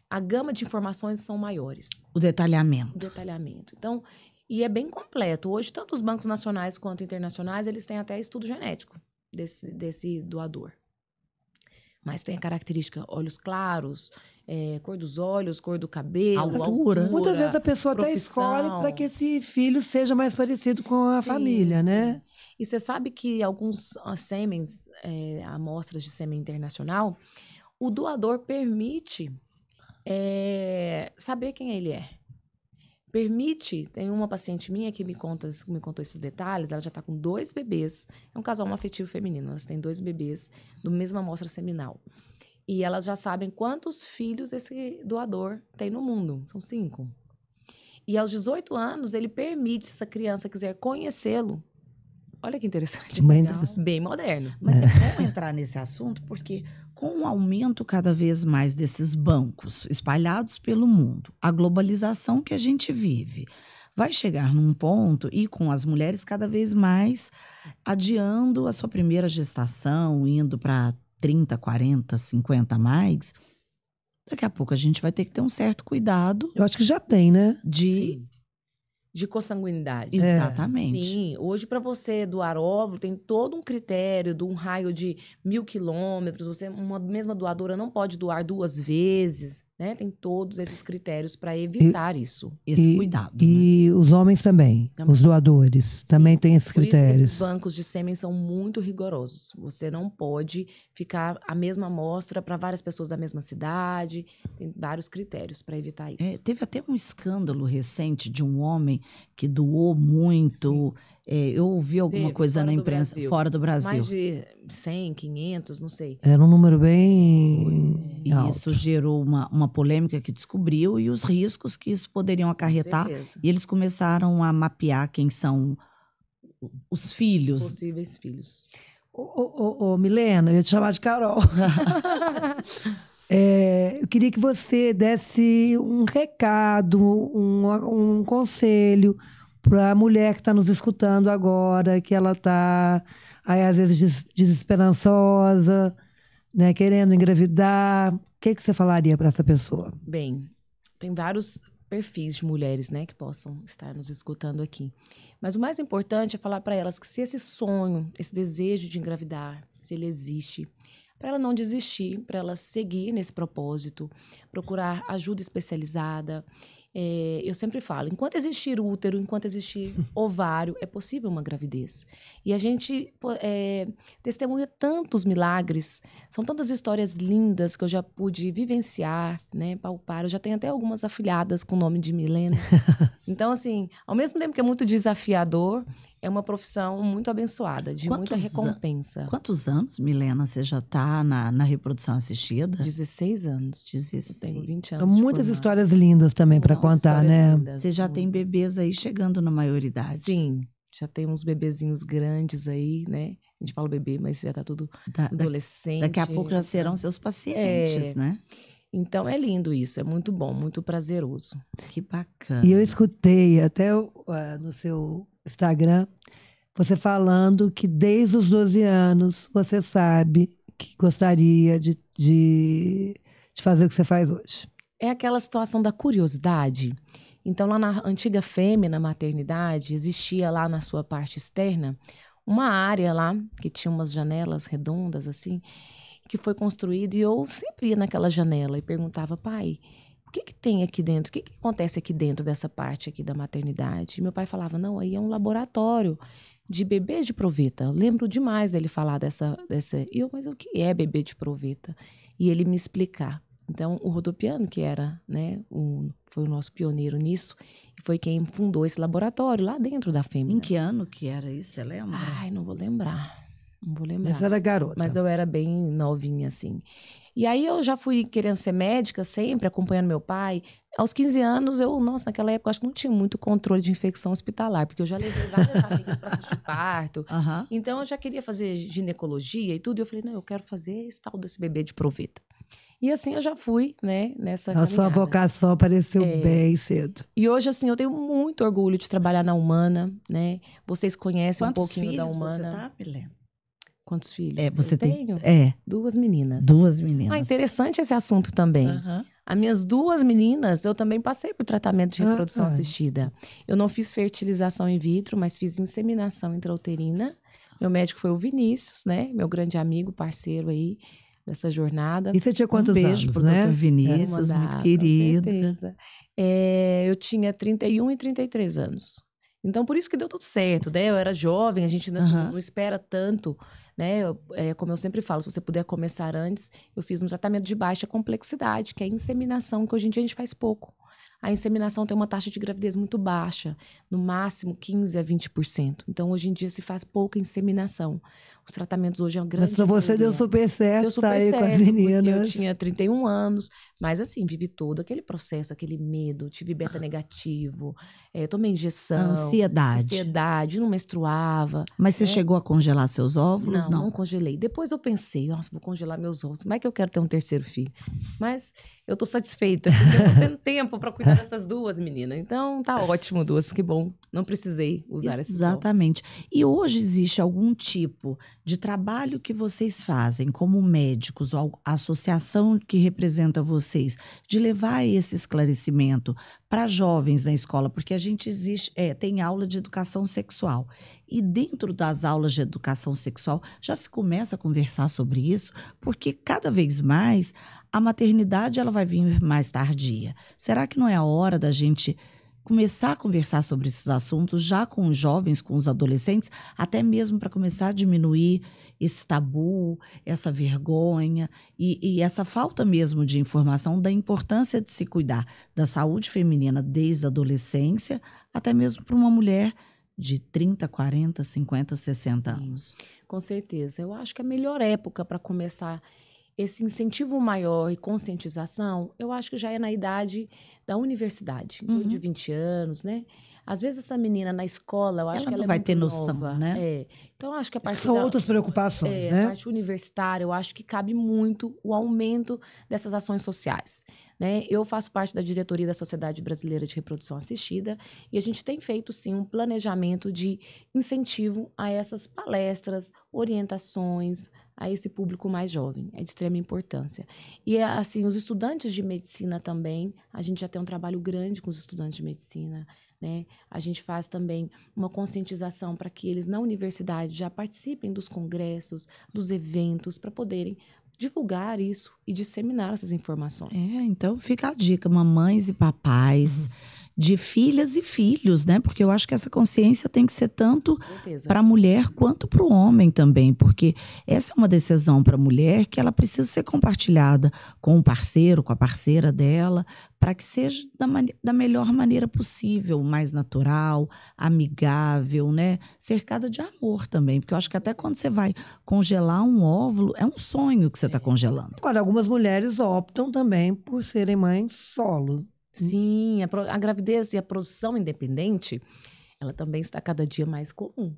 a gama de informações são maiores. O detalhamento. Então, e é bem completo. Hoje, tanto os bancos nacionais quanto internacionais, eles têm até estudo genético desse doador. Mas tem a característica olhos claros, cor dos olhos, cor do cabelo, altura. Muitas vezes a pessoa até escolhe para que esse filho seja mais parecido com a família, né? E você sabe que alguns sêmens, amostras de sêmen internacional, o doador permite saber quem ele é. Tem uma paciente minha que me contou esses detalhes, ela já está com 2 bebês, é um casal homoafetivo feminino, elas têm 2 bebês do mesma amostra seminal. E elas já sabem quantos filhos esse doador tem no mundo, são 5. E aos 18 anos, ele permite, se essa criança quiser conhecê-lo. Olha que interessante. Bem moderno. Mas vamos entrar nesse assunto, porque com o aumento cada vez mais desses bancos espalhados pelo mundo, a globalização que a gente vive, vai chegar num ponto e com as mulheres cada vez mais adiando a sua primeira gestação, indo para 30, 40, 50 a mais, daqui a pouco a gente vai ter que ter um certo cuidado. Eu acho que já tem, né? De consanguinidade. Exatamente. Sim, hoje para você doar óvulo tem todo um critério de um raio de 1.000 quilômetros. Uma mesma doadora não pode doar 2 vezes, né? Tem todos esses critérios para evitar esse cuidado. E os homens também, os doadores, também têm esses critérios. Por isso, esses bancos de sêmen são muito rigorosos. Você não pode ficar a mesma amostra para várias pessoas da mesma cidade. Tem vários critérios para evitar isso. Teve até um escândalo recente de um homem que doou muito. Eu ouvi alguma coisa na imprensa fora do Brasil. Mais de 100, 500, não sei. Era um número bem E alto. isso gerou uma polêmica que descobriu e os riscos que isso poderiam acarretar. E eles começaram a mapear quem são os filhos. Possíveis filhos. Milena, eu ia te chamar de Carol. Eu queria que você desse um recado, um conselho para a mulher que está nos escutando agora, que ela está, aí, às vezes, desesperançosa, né, querendo engravidar. O que você falaria para essa pessoa? Bem, tem vários perfis de mulheres, né, que possam estar nos escutando aqui. Mas o mais importante é falar para elas que se esse sonho, esse desejo de engravidar, se ele existe, para ela não desistir, para ela seguir nesse propósito, procurar ajuda especializada. Eu sempre falo, enquanto existir útero, enquanto existir ovário, é possível uma gravidez. E a gente testemunha tantos milagres, são tantas histórias lindas que eu já pude vivenciar, né, palpar. Eu já tenho até algumas afilhadas com o nome de Milena. Então, assim, ao mesmo tempo que é muito desafiador, é uma profissão muito abençoada, de muita recompensa. Quantos anos, Milena, você já está na reprodução assistida? 16 anos. 16. Eu tenho 20 anos. São muitas histórias lindas também para contar, né? Lindas, você já tem bebês aí chegando na maioridade. Sim, já tem uns bebezinhos grandes aí, né? A gente fala bebê, mas já tá tudo adolescente. Daqui a pouco já serão seus pacientes, né? Então é lindo isso, é muito bom, muito prazeroso. Que bacana. E eu escutei até no seu Instagram você falando que desde os 12 anos você sabe que gostaria de fazer o que você faz hoje. É aquela situação da curiosidade. Então, lá na antiga fêmea, na maternidade, existia lá na sua parte externa uma área lá que tinha umas janelas redondas assim, que foi construída e eu sempre ia naquela janela e perguntava, pai, o que que tem aqui dentro? O que que acontece aqui dentro dessa parte aqui da maternidade? E meu pai falava, não, aí é um laboratório de bebês de proveta. Eu lembro demais dele falar dessa... E eu, mas o que é bebê de proveta? E ele me explicar. Então, o Rodopiano, que era, né, foi o nosso pioneiro nisso, e foi quem fundou esse laboratório lá dentro da fêmea. Em que ano que era isso, você lembra? Ai, não vou lembrar. Não vou lembrar. Mas era garota. Mas eu era bem novinha, assim. E aí eu já fui querendo ser médica sempre, acompanhando meu pai. Aos 15 anos, naquela época, acho que não tinha muito controle de infecção hospitalar, porque eu já levei várias amigas para assistir parto. Aham. Então, eu já queria fazer ginecologia e tudo. E eu falei, não, eu quero fazer esse tal desse bebê de proveta. E assim eu já fui, né, nessa A sua caminhada. vocação apareceu bem cedo. E hoje, assim, eu tenho muito orgulho de trabalhar na Humana, né? Vocês conhecem um Quantos pouquinho da filhos Humana. você tá, Milena? Quantos filhos? Você eu tem? tenho? É, 2 meninas. 2 meninas. Ah, interessante esse assunto também. Aham. As minhas 2 meninas, eu também passei por tratamento de reprodução Ah. assistida. Eu não fiz fertilização in vitro, mas fiz inseminação intrauterina. Meu médico foi o Vinícius, né? Meu grande amigo, parceiro aí dessa jornada. E você tinha quantos beijo anos, pro né? Dr. Vinícius, Mandar, muito com querido. certeza. Eu tinha 31 e 33 anos. Então, por isso que deu tudo certo, né? Eu era jovem, a gente ainda Aham. não espera tanto, né? Como eu sempre falo, se você puder começar antes, eu fiz um tratamento de baixa complexidade, que é a inseminação, que hoje em dia a gente faz pouco. A inseminação tem uma taxa de gravidez muito baixa, no máximo 15% a 20%. Então, hoje em dia se faz pouca inseminação. Os tratamentos hoje é uma grande Mas pra você deu maioria. super certo, Deu super tá aí certo, com as porque eu meninas. tinha 31 anos, mas assim, vivi todo aquele processo, aquele medo, tive beta negativo, tomei injeção, ansiedade, não menstruava. Mas você chegou a congelar seus óvulos? Não congelei. Depois eu pensei, nossa, vou congelar meus ovos, como é que eu quero ter um terceiro filho? Mas eu tô satisfeita, porque eu tô tendo tempo para cuidar dessas 2 meninas. Então, tá ótimo, 2, que bom. Não precisei usar esses ovos. Exatamente. E hoje existe algum tipo de trabalho que vocês fazem como médicos, ou a associação que representa vocês, de levar esse esclarecimento para jovens na escola? Porque a gente tem aula de educação sexual. E dentro das aulas de educação sexual já se começa a conversar sobre isso, porque cada vez mais a maternidade ela vai vir mais tardia. Será que não é a hora da gente começar a conversar sobre esses assuntos já com os jovens, com os adolescentes, até mesmo para começar a diminuir esse tabu, essa vergonha e essa falta mesmo de informação da importância de se cuidar da saúde feminina desde a adolescência, até mesmo para uma mulher de 30, 40, 50, 60 anos. Com certeza. Eu acho que a melhor época para começar esse incentivo maior e conscientização, eu acho que já é na idade da universidade, em torno de 20 anos, né? Às vezes essa menina na escola, eu acho que ela não é vai muito ter noção, nova. né? Então, eu acho que a partir São da... outras preocupações, né? A parte universitária, eu acho que cabe muito o aumento dessas ações sociais, né? Eu faço parte da diretoria da Sociedade Brasileira de Reprodução Assistida e a gente tem feito, sim, um planejamento de incentivo a essas palestras, orientações, a esse público mais jovem. É de extrema importância. E, assim, os estudantes de medicina também, a gente já tem um trabalho grande com os estudantes de medicina, né? A gente faz também uma conscientização para que eles, na universidade, já participem dos congressos, dos eventos, para poderem divulgar isso e disseminar essas informações. Então fica a dica, mamães e papais, de filhas e filhos, né? Porque eu acho que essa consciência tem que ser tanto para a mulher quanto para o homem também, porque essa é uma decisão para a mulher que ela precisa ser compartilhada com o parceiro, com a parceira dela, para que seja da melhor maneira possível, mais natural, amigável, né? Cercada de amor também, porque eu acho que até quando você vai congelar um óvulo, é um sonho que você está congelando. Agora, algumas mulheres optam também por serem mães solo. Sim, a gravidez e a produção independente, ela também está cada dia mais comum.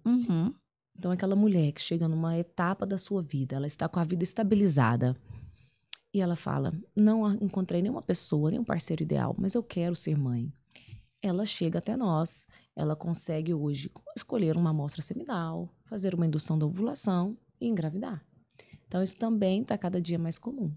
Então, aquela mulher que chega numa etapa da sua vida, ela está com a vida estabilizada, E ela fala, não encontrei nenhuma pessoa, nenhum parceiro ideal, mas eu quero ser mãe. Ela chega até nós, ela consegue hoje escolher uma amostra seminal, fazer uma indução da ovulação e engravidar. Então, isso também está cada dia mais comum.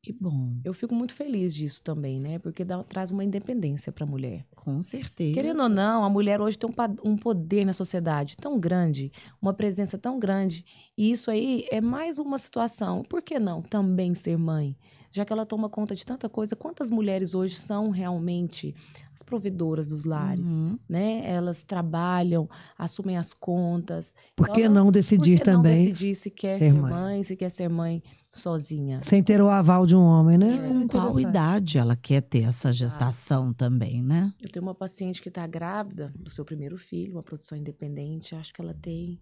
Que bom. Eu fico muito feliz disso também, né? Porque traz uma independência para a mulher. Com certeza. Querendo ou não, a mulher hoje tem um poder na sociedade tão grande, uma presença tão grande. E isso aí é mais uma situação. Por que não também ser mãe? Já que ela toma conta de tanta coisa, quantas mulheres hoje são realmente as provedoras dos lares, né? Elas trabalham, assumem as contas. Por que não decidir também? Por que não decidir se quer ser mãe, se quer ser mãe sozinha? Sem ter o aval de um homem, né? Com qual idade ela quer ter essa gestação também, né? Eu tenho uma paciente que está grávida do seu primeiro filho, uma produção independente. Acho que ela tem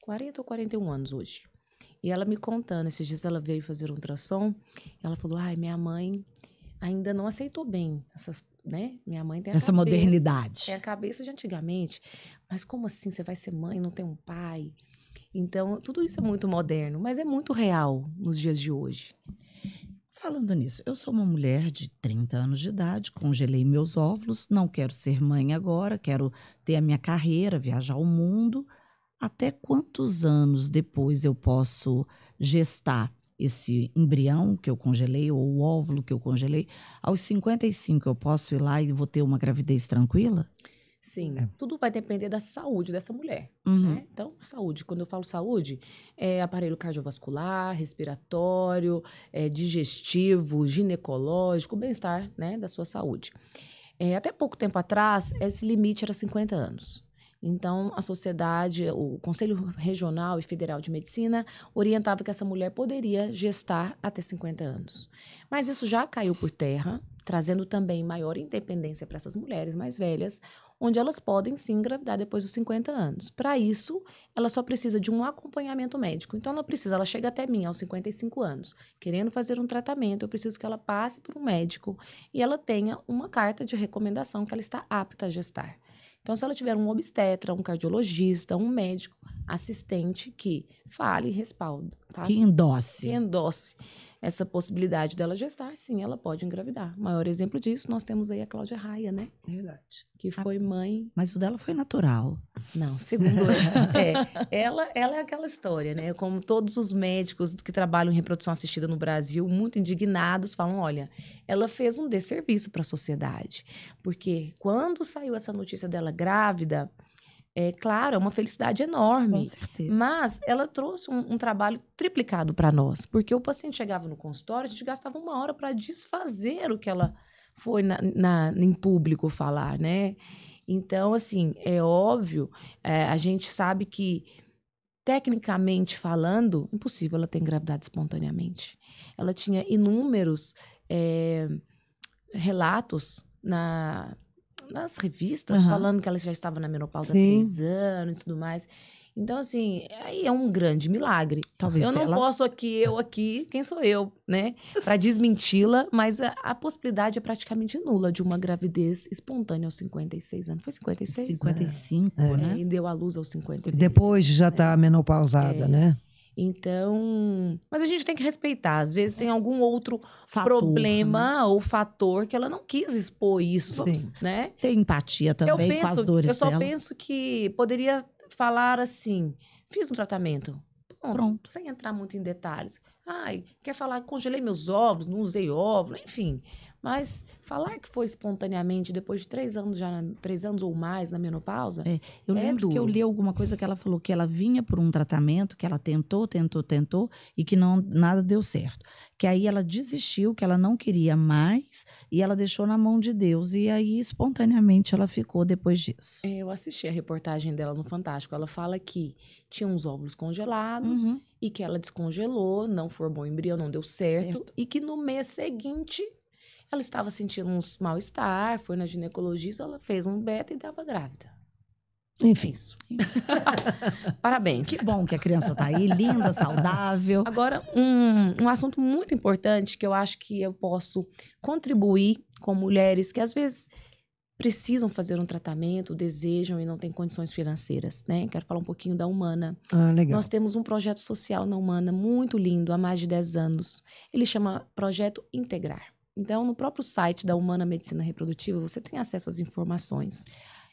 40 ou 41 anos hoje. E ela me contando, esses dias ela veio fazer um ultrassom, ela falou, minha mãe ainda não aceitou bem essas, né? Minha mãe tem essa modernidade. Tem a cabeça de antigamente. Mas como assim, você vai ser mãe, não tem um pai? Então, tudo isso é muito moderno, mas é muito real nos dias de hoje. Falando nisso, eu sou uma mulher de 30 anos de idade, congelei meus óvulos, não quero ser mãe agora, quero ter a minha carreira, viajar o mundo. Até quantos anos depois eu posso gestar esse embrião que eu congelei, ou o óvulo que eu congelei? Aos 55 eu posso ir lá e vou ter uma gravidez tranquila? Sim, tudo vai depender da saúde dessa mulher, né? Então, saúde, quando eu falo saúde, é aparelho cardiovascular, respiratório, digestivo, ginecológico, bem-estar, né, da sua saúde. Até pouco tempo atrás, esse limite era 50 anos. Então, a sociedade, o Conselho Regional e Federal de Medicina orientava que essa mulher poderia gestar até 50 anos. Mas isso já caiu por terra, trazendo também maior independência para essas mulheres mais velhas, onde elas podem sim engravidar depois dos 50 anos. Para isso, ela só precisa de um acompanhamento médico. Então, ela chega até mim aos 55 anos, querendo fazer um tratamento, eu preciso que ela passe por um médico e ela tenha uma carta de recomendação que ela está apta a gestar. Então, se ela tiver um obstetra, um cardiologista, um médico, assistente que fale e respalde. Que endosse essa possibilidade dela gestar, sim, ela pode engravidar. O maior exemplo disso, nós temos aí a Cláudia Raia, né? Verdade. Que foi mãe... Mas o dela foi natural. Não, segundo ela é aquela história, né? Como todos os médicos que trabalham em reprodução assistida no Brasil, muito indignados, falam, olha, ela fez um desserviço para a sociedade. Porque quando saiu essa notícia dela grávida, claro, é uma felicidade enorme. Com certeza. Mas ela trouxe um trabalho triplicado para nós. Porque o paciente chegava no consultório, a gente gastava 1 hora para desfazer o que ela foi em público falar, né? Então, assim, é óbvio, a gente sabe que, tecnicamente falando, impossível ela ter engravidado espontaneamente. Ela tinha inúmeros relatos nas revistas, falando que ela já estava na menopausa há 3 anos e tudo mais. Então, assim, aí é um grande milagre. Talvez eu não posso aqui, quem sou eu, né? Para desmenti-la, mas a possibilidade é praticamente nula de uma gravidez espontânea aos 56 anos. Foi 56? 55, né? E deu à luz aos 56. Depois já tá menopausada, né? Então, mas a gente tem que respeitar. Às vezes tem algum outro problema ou fator que ela não quis expor isso, né? Tem empatia também com as dores dela. Eu só penso que poderia falar assim, fiz um tratamento. Pronto. Sem entrar muito em detalhes. Quer falar que congelei meus ovos, não usei óvulo, enfim. Mas falar que foi espontaneamente, depois de 3 anos, 3 anos ou mais na menopausa, eu lembro que eu li alguma coisa que ela falou que ela vinha por um tratamento, que ela tentou e que nada deu certo. Que aí ela desistiu, que ela não queria mais e ela deixou na mão de Deus. E aí, espontaneamente, ela ficou depois disso. Eu assisti a reportagem dela no Fantástico. Ela fala que tinha uns óvulos congelados e que ela descongelou, não formou embrião, não deu certo. E que no mês seguinte... ela estava sentindo um mal-estar, foi na ginecologista, ela fez um beta e estava grávida. Enfim. Isso. Parabéns. Que bom que a criança está aí, linda, saudável. Agora, um assunto muito importante que eu acho que eu posso contribuir com mulheres que às vezes precisam fazer um tratamento, desejam e não têm condições financeiras, né? Quero falar um pouquinho da Humana. Legal. Nós temos um projeto social na Humana muito lindo, há mais de 10 anos. Ele chama Projeto Integrar. Então, no próprio site da Humana Medicina Reprodutiva, você tem acesso às informações.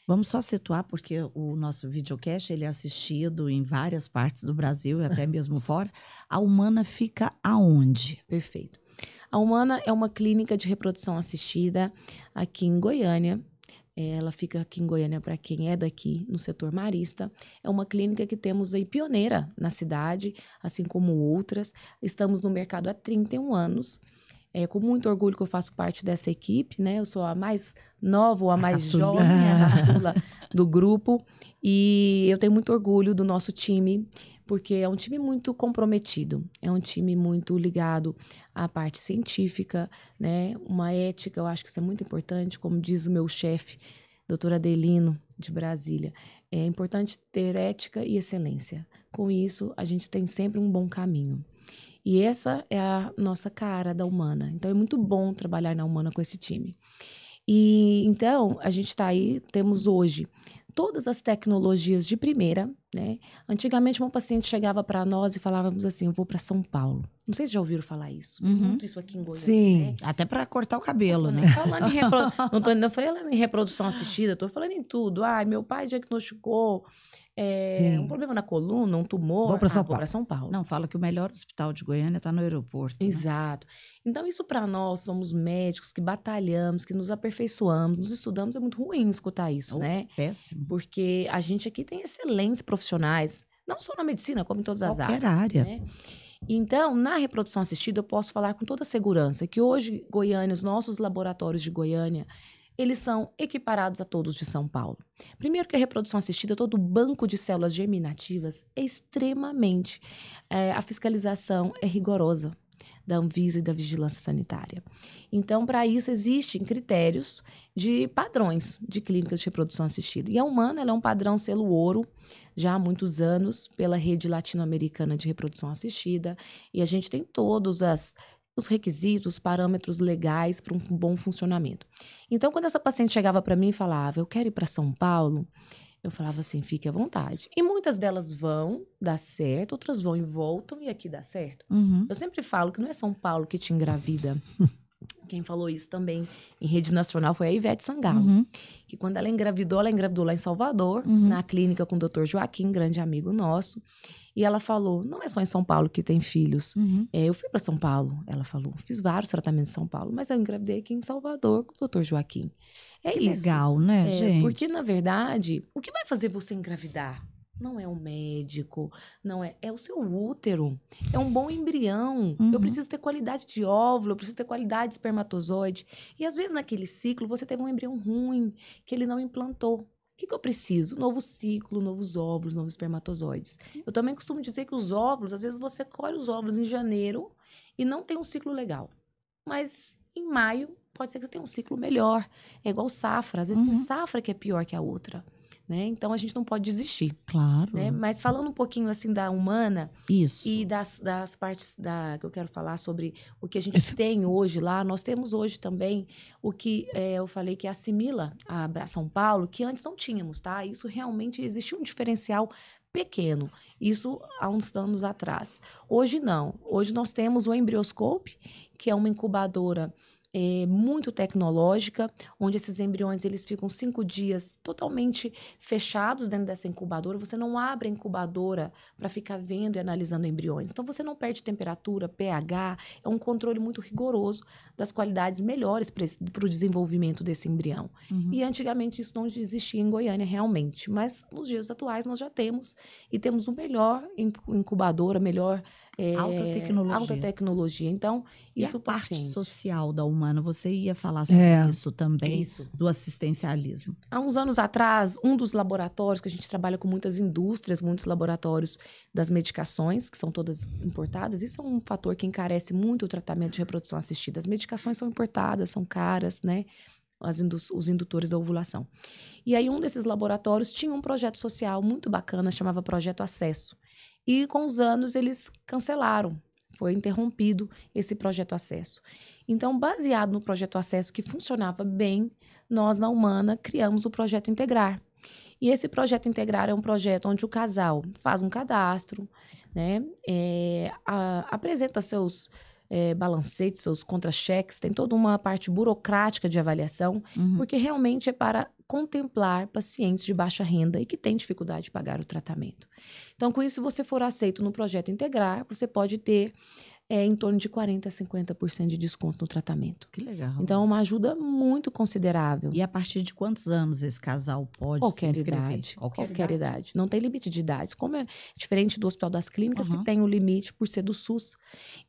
Vamos só situar, porque o nosso videocast ele é assistido em várias partes do Brasil e até mesmo fora. A Humana fica aonde? Perfeito. A Humana é uma clínica de reprodução assistida aqui em Goiânia. Ela fica aqui em Goiânia, para quem é daqui, no setor marista. É uma clínica que temos aí pioneira na cidade, assim como outras. Estamos no mercado há 31 anos. É com muito orgulho que eu faço parte dessa equipe, né? Eu sou a mais nova ou a mais jovem, a caçula do grupo. E eu tenho muito orgulho do nosso time, porque é um time muito comprometido. É um time muito ligado à parte científica, né? Uma ética, eu acho que isso é muito importante, como diz o meu chefe, doutor Adelino, de Brasília. É importante ter ética e excelência. Com isso, a gente tem sempre um bom caminho. E essa é a nossa cara da Humana. Então, é muito bom trabalhar na Humana com esse time. E então, a gente está aí, temos hoje todas as tecnologias de primeira, né? Antigamente, uma paciente chegava para nós e falávamos assim, eu vou para São Paulo. Não sei se já ouviram falar isso. Muito isso aqui em Goiânia. Sim. Né? Até para cortar o cabelo, né? Não tô falando em reprodução assistida, estou falando em tudo. Meu pai diagnosticou um problema na coluna, um tumor. Vou para São Paulo. Não, fala que o melhor hospital de Goiânia está no aeroporto. Exato. Né? Então, isso para nós, somos médicos que batalhamos, que nos aperfeiçoamos, nos estudamos, é muito ruim escutar isso, né? Péssimo. Porque a gente aqui tem excelentes profissionais, não só na medicina, como em todas as áreas. Qualquer área. Né? Então, na reprodução assistida, eu posso falar com toda segurança que hoje, Goiânia, os nossos laboratórios de Goiânia, eles são equiparados a todos de São Paulo. Primeiro que a reprodução assistida, todo o banco de células germinativas é extremamente... a fiscalização é rigorosa da Anvisa e da Vigilância Sanitária. Então, para isso, existem critérios de padrões de clínicas de reprodução assistida. E a Humana ela é um padrão selo ouro, já há muitos anos, pela Rede Latino-Americana de Reprodução Assistida. E a gente tem todos os requisitos, os parâmetros legais para um bom funcionamento. Então, quando essa paciente chegava para mim e falava, eu quero ir para São Paulo, eu falava assim, fique à vontade. E muitas delas vão dar certo, outras vão e voltam, e aqui dá certo. Eu sempre falo que não é São Paulo que te engravida. Quem falou isso também em rede nacional foi a Ivete Sangalo. Que quando ela engravidou lá em Salvador, na clínica com o Dr. Joaquim, grande amigo nosso. E ela falou, não é só em São Paulo que tem filhos. Eu fui para São Paulo, ela falou. Fiz vários tratamentos em São Paulo, mas eu engravidei aqui em Salvador com o Dr. Joaquim. Que isso. Legal, né, gente? Porque, na verdade, o que vai fazer você engravidar? Não é o médico, não é o seu útero, é um bom embrião. Eu preciso ter qualidade de óvulo, eu preciso ter qualidade de espermatozoide. E às vezes naquele ciclo você teve um embrião ruim, que ele não implantou. O que eu preciso? Novo ciclo, novos óvulos, novos espermatozoides. Eu também costumo dizer que os óvulos, às vezes você colhe os óvulos em janeiro e não tem um ciclo legal. Mas em maio pode ser que você tenha um ciclo melhor. É igual safra, às vezes tem safra que é pior que a outra. Né? Então, a gente não pode desistir. Claro. Né? Mas falando um pouquinho, assim, da Humana... Isso. E das partes que eu quero falar sobre o que a gente tem hoje lá. Nós temos hoje também o que eu falei que assimila a São Paulo, que antes não tínhamos, tá? Isso realmente existia um diferencial pequeno. Isso há uns anos atrás. Hoje, não. Hoje, nós temos o Embryoscope, que é uma incubadora... muito tecnológica, onde esses embriões eles ficam 5 dias totalmente fechados dentro dessa incubadora. Você não abre a incubadora para ficar vendo e analisando embriões. Então, você não perde temperatura, pH, é um controle muito rigoroso das qualidades melhores para o desenvolvimento desse embrião. E antigamente isso não existia em Goiânia realmente, mas nos dias atuais nós já temos, e temos o melhor incubadora, melhor alta tecnologia. Então, isso e a parte social da Humana, você ia falar sobre isso também, do assistencialismo. Há uns anos atrás, um dos laboratórios, que a gente trabalha com muitas indústrias, muitos laboratórios das medicações, que são todas importadas, isso é um fator que encarece muito o tratamento de reprodução assistida. As medicações são importadas, são caras, né? Os indutores da ovulação. E aí, um desses laboratórios tinha um projeto social muito bacana, chamava Projeto Acesso. E com os anos eles cancelaram. foi interrompido esse projeto Acesso. Então, baseado no projeto Acesso, que funcionava bem, nós, na Humana, criamos o projeto Integrar. E esse projeto Integrar é um projeto onde o casal faz um cadastro, né, apresenta seus balancetes, seus contra-cheques, tem toda uma parte burocrática de avaliação, porque realmente é para contemplar pacientes de baixa renda e que têm dificuldade de pagar o tratamento. Então, com isso, se você for aceito no projeto Integrar, você pode ter em torno de 40% a 50% de desconto no tratamento. Que legal. Então, é uma ajuda muito considerável. E a partir de quantos anos esse casal pode se inscrever? Qualquer idade. Não tem limite de idades. Como é diferente do Hospital das Clínicas, que tem um limite por ser do SUS.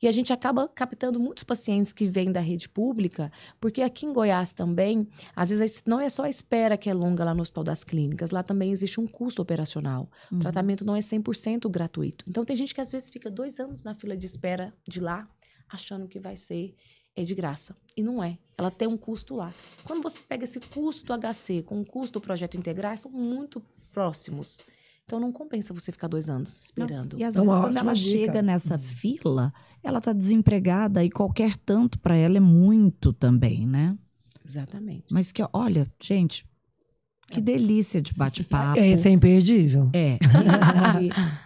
E a gente acaba captando muitos pacientes que vêm da rede pública, porque aqui em Goiás também, às vezes, não é só a espera que é longa lá no Hospital das Clínicas, lá também existe um custo operacional. O tratamento não é 100% gratuito. Então, tem gente que às vezes fica 2 anos na fila de espera de lá, achando que vai ser de graça. E não é. Ela tem um custo lá. Quando você pega esse custo do HC com o custo do projeto Integrar, são muito próximos. Então, não compensa você ficar 2 anos esperando. Não. E às vezes, quando ela chega nessa fila, ela está desempregada e qualquer tanto para ela é muito também, né? Exatamente. Mas que, olha, gente, que delícia de bate-papo. Esse é imperdível.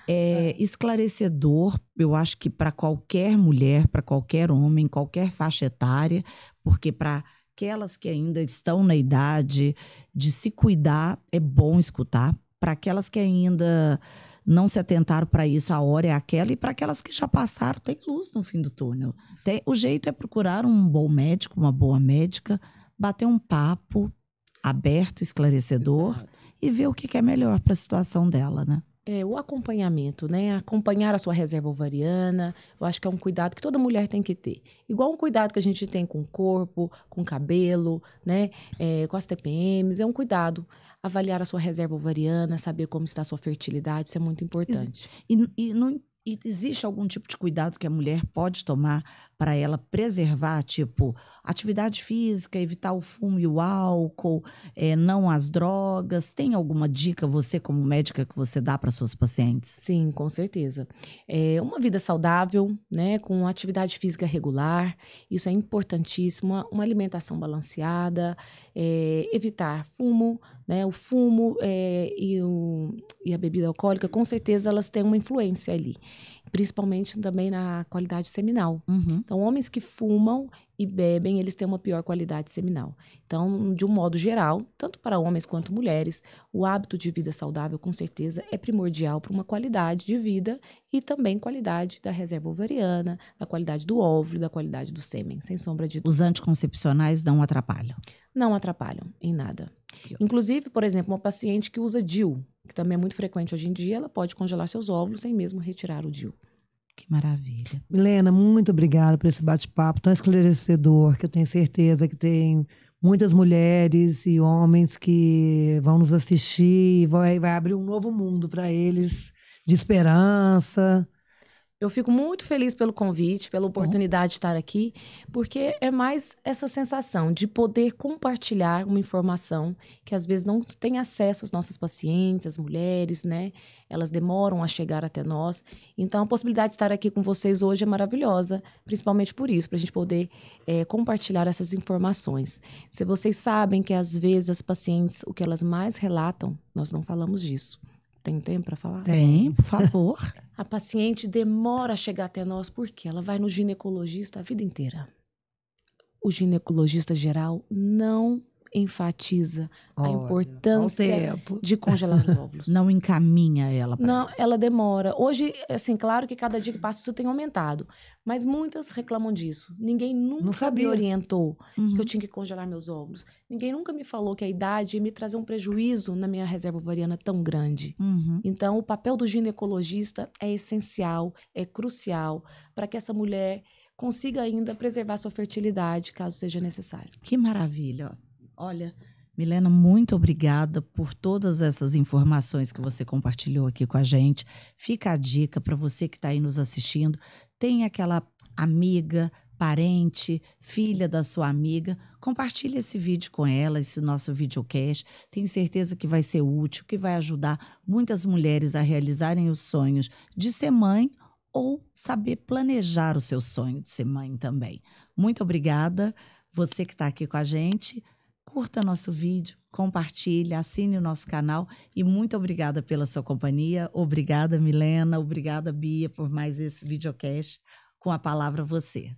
É esclarecedor, eu acho que para qualquer mulher, para qualquer homem, qualquer faixa etária, porque para aquelas que ainda estão na idade de se cuidar, é bom escutar. Para aquelas que ainda não se atentaram para isso, a hora é aquela. E para aquelas que já passaram, tem luz no fim do túnel. O jeito é procurar um bom médico, uma boa médica, bater um papo aberto, esclarecedor. Exato. E ver o que é melhor para a situação dela, né? O acompanhamento, né? Acompanhar a sua reserva ovariana, eu acho que é um cuidado que toda mulher tem que ter. Igual um cuidado que a gente tem com o corpo, com o cabelo, né? Com as TPMs, é um cuidado. Avaliar a sua reserva ovariana, saber como está a sua fertilidade, isso é muito importante. E existe algum tipo de cuidado que a mulher pode tomar para ela preservar, tipo, atividade física, evitar o fumo e o álcool, não as drogas? Tem alguma dica, você como médica, que você dá para suas pacientes? Sim, com certeza. Uma vida saudável, né, com atividade física regular, isso é importantíssimo. Uma alimentação balanceada, evitar fumo, né, o fumo e a bebida alcoólica, com certeza elas têm uma influência ali. Principalmente também na qualidade seminal. Então, homens que fumam e bebem, eles têm uma pior qualidade seminal. Então, de um modo geral, tanto para homens quanto mulheres, o hábito de vida saudável, com certeza, é primordial para uma qualidade de vida e também qualidade da reserva ovariana, da qualidade do óvulo, da qualidade do sêmen, sem sombra de dúvida. Os anticoncepcionais não atrapalham? Não atrapalham em nada. Inclusive, por exemplo, uma paciente que usa DIU, que também é muito frequente hoje em dia, ela pode congelar seus óvulos sem mesmo retirar o DIU. Que maravilha. Milena, muito obrigada por esse bate-papo tão esclarecedor, que eu tenho certeza que tem muitas mulheres e homens que vão nos assistir e vai abrir um novo mundo para eles, de esperança. Eu fico muito feliz pelo convite, pela oportunidade de estar aqui, porque é mais essa sensação de poder compartilhar uma informação que às vezes não tem acesso às nossas pacientes, as mulheres, né? Elas demoram a chegar até nós. Então, a possibilidade de estar aqui com vocês hoje é maravilhosa, principalmente por isso, para a gente poder compartilhar essas informações. Se vocês sabem que às vezes as pacientes, o que elas mais relatam, nós não falamos disso. Tem tempo para falar? Tem, por favor. A paciente demora a chegar até nós porque ela vai no ginecologista a vida inteira. O ginecologista geral não enfatiza a importância de congelar os óvulos. Não encaminha ela para isso. Ela demora. Hoje, assim, claro que cada dia que passa isso tem aumentado, mas muitas reclamam disso. Ninguém nunca me orientou que eu tinha que congelar meus óvulos. Ninguém nunca me falou que a idade ia me trazer um prejuízo na minha reserva ovariana tão grande. Então, o papel do ginecologista é essencial, é crucial para que essa mulher consiga ainda preservar sua fertilidade, caso seja necessário. Que maravilha! Olha, Milena, muito obrigada por todas essas informações que você compartilhou aqui com a gente. Fica a dica para você que está aí nos assistindo. Tem aquela amiga, parente, filha da sua amiga. Compartilhe esse vídeo com ela, esse nosso videocast. Tenho certeza que vai ser útil, que vai ajudar muitas mulheres a realizarem os sonhos de ser mãe ou saber planejar o seu sonho de ser mãe também. Muito obrigada, você que está aqui com a gente. Curta nosso vídeo, compartilhe, assine o nosso canal e muito obrigada pela sua companhia. Obrigada, Milena. Obrigada, Bia, por mais esse videocast com a palavra você.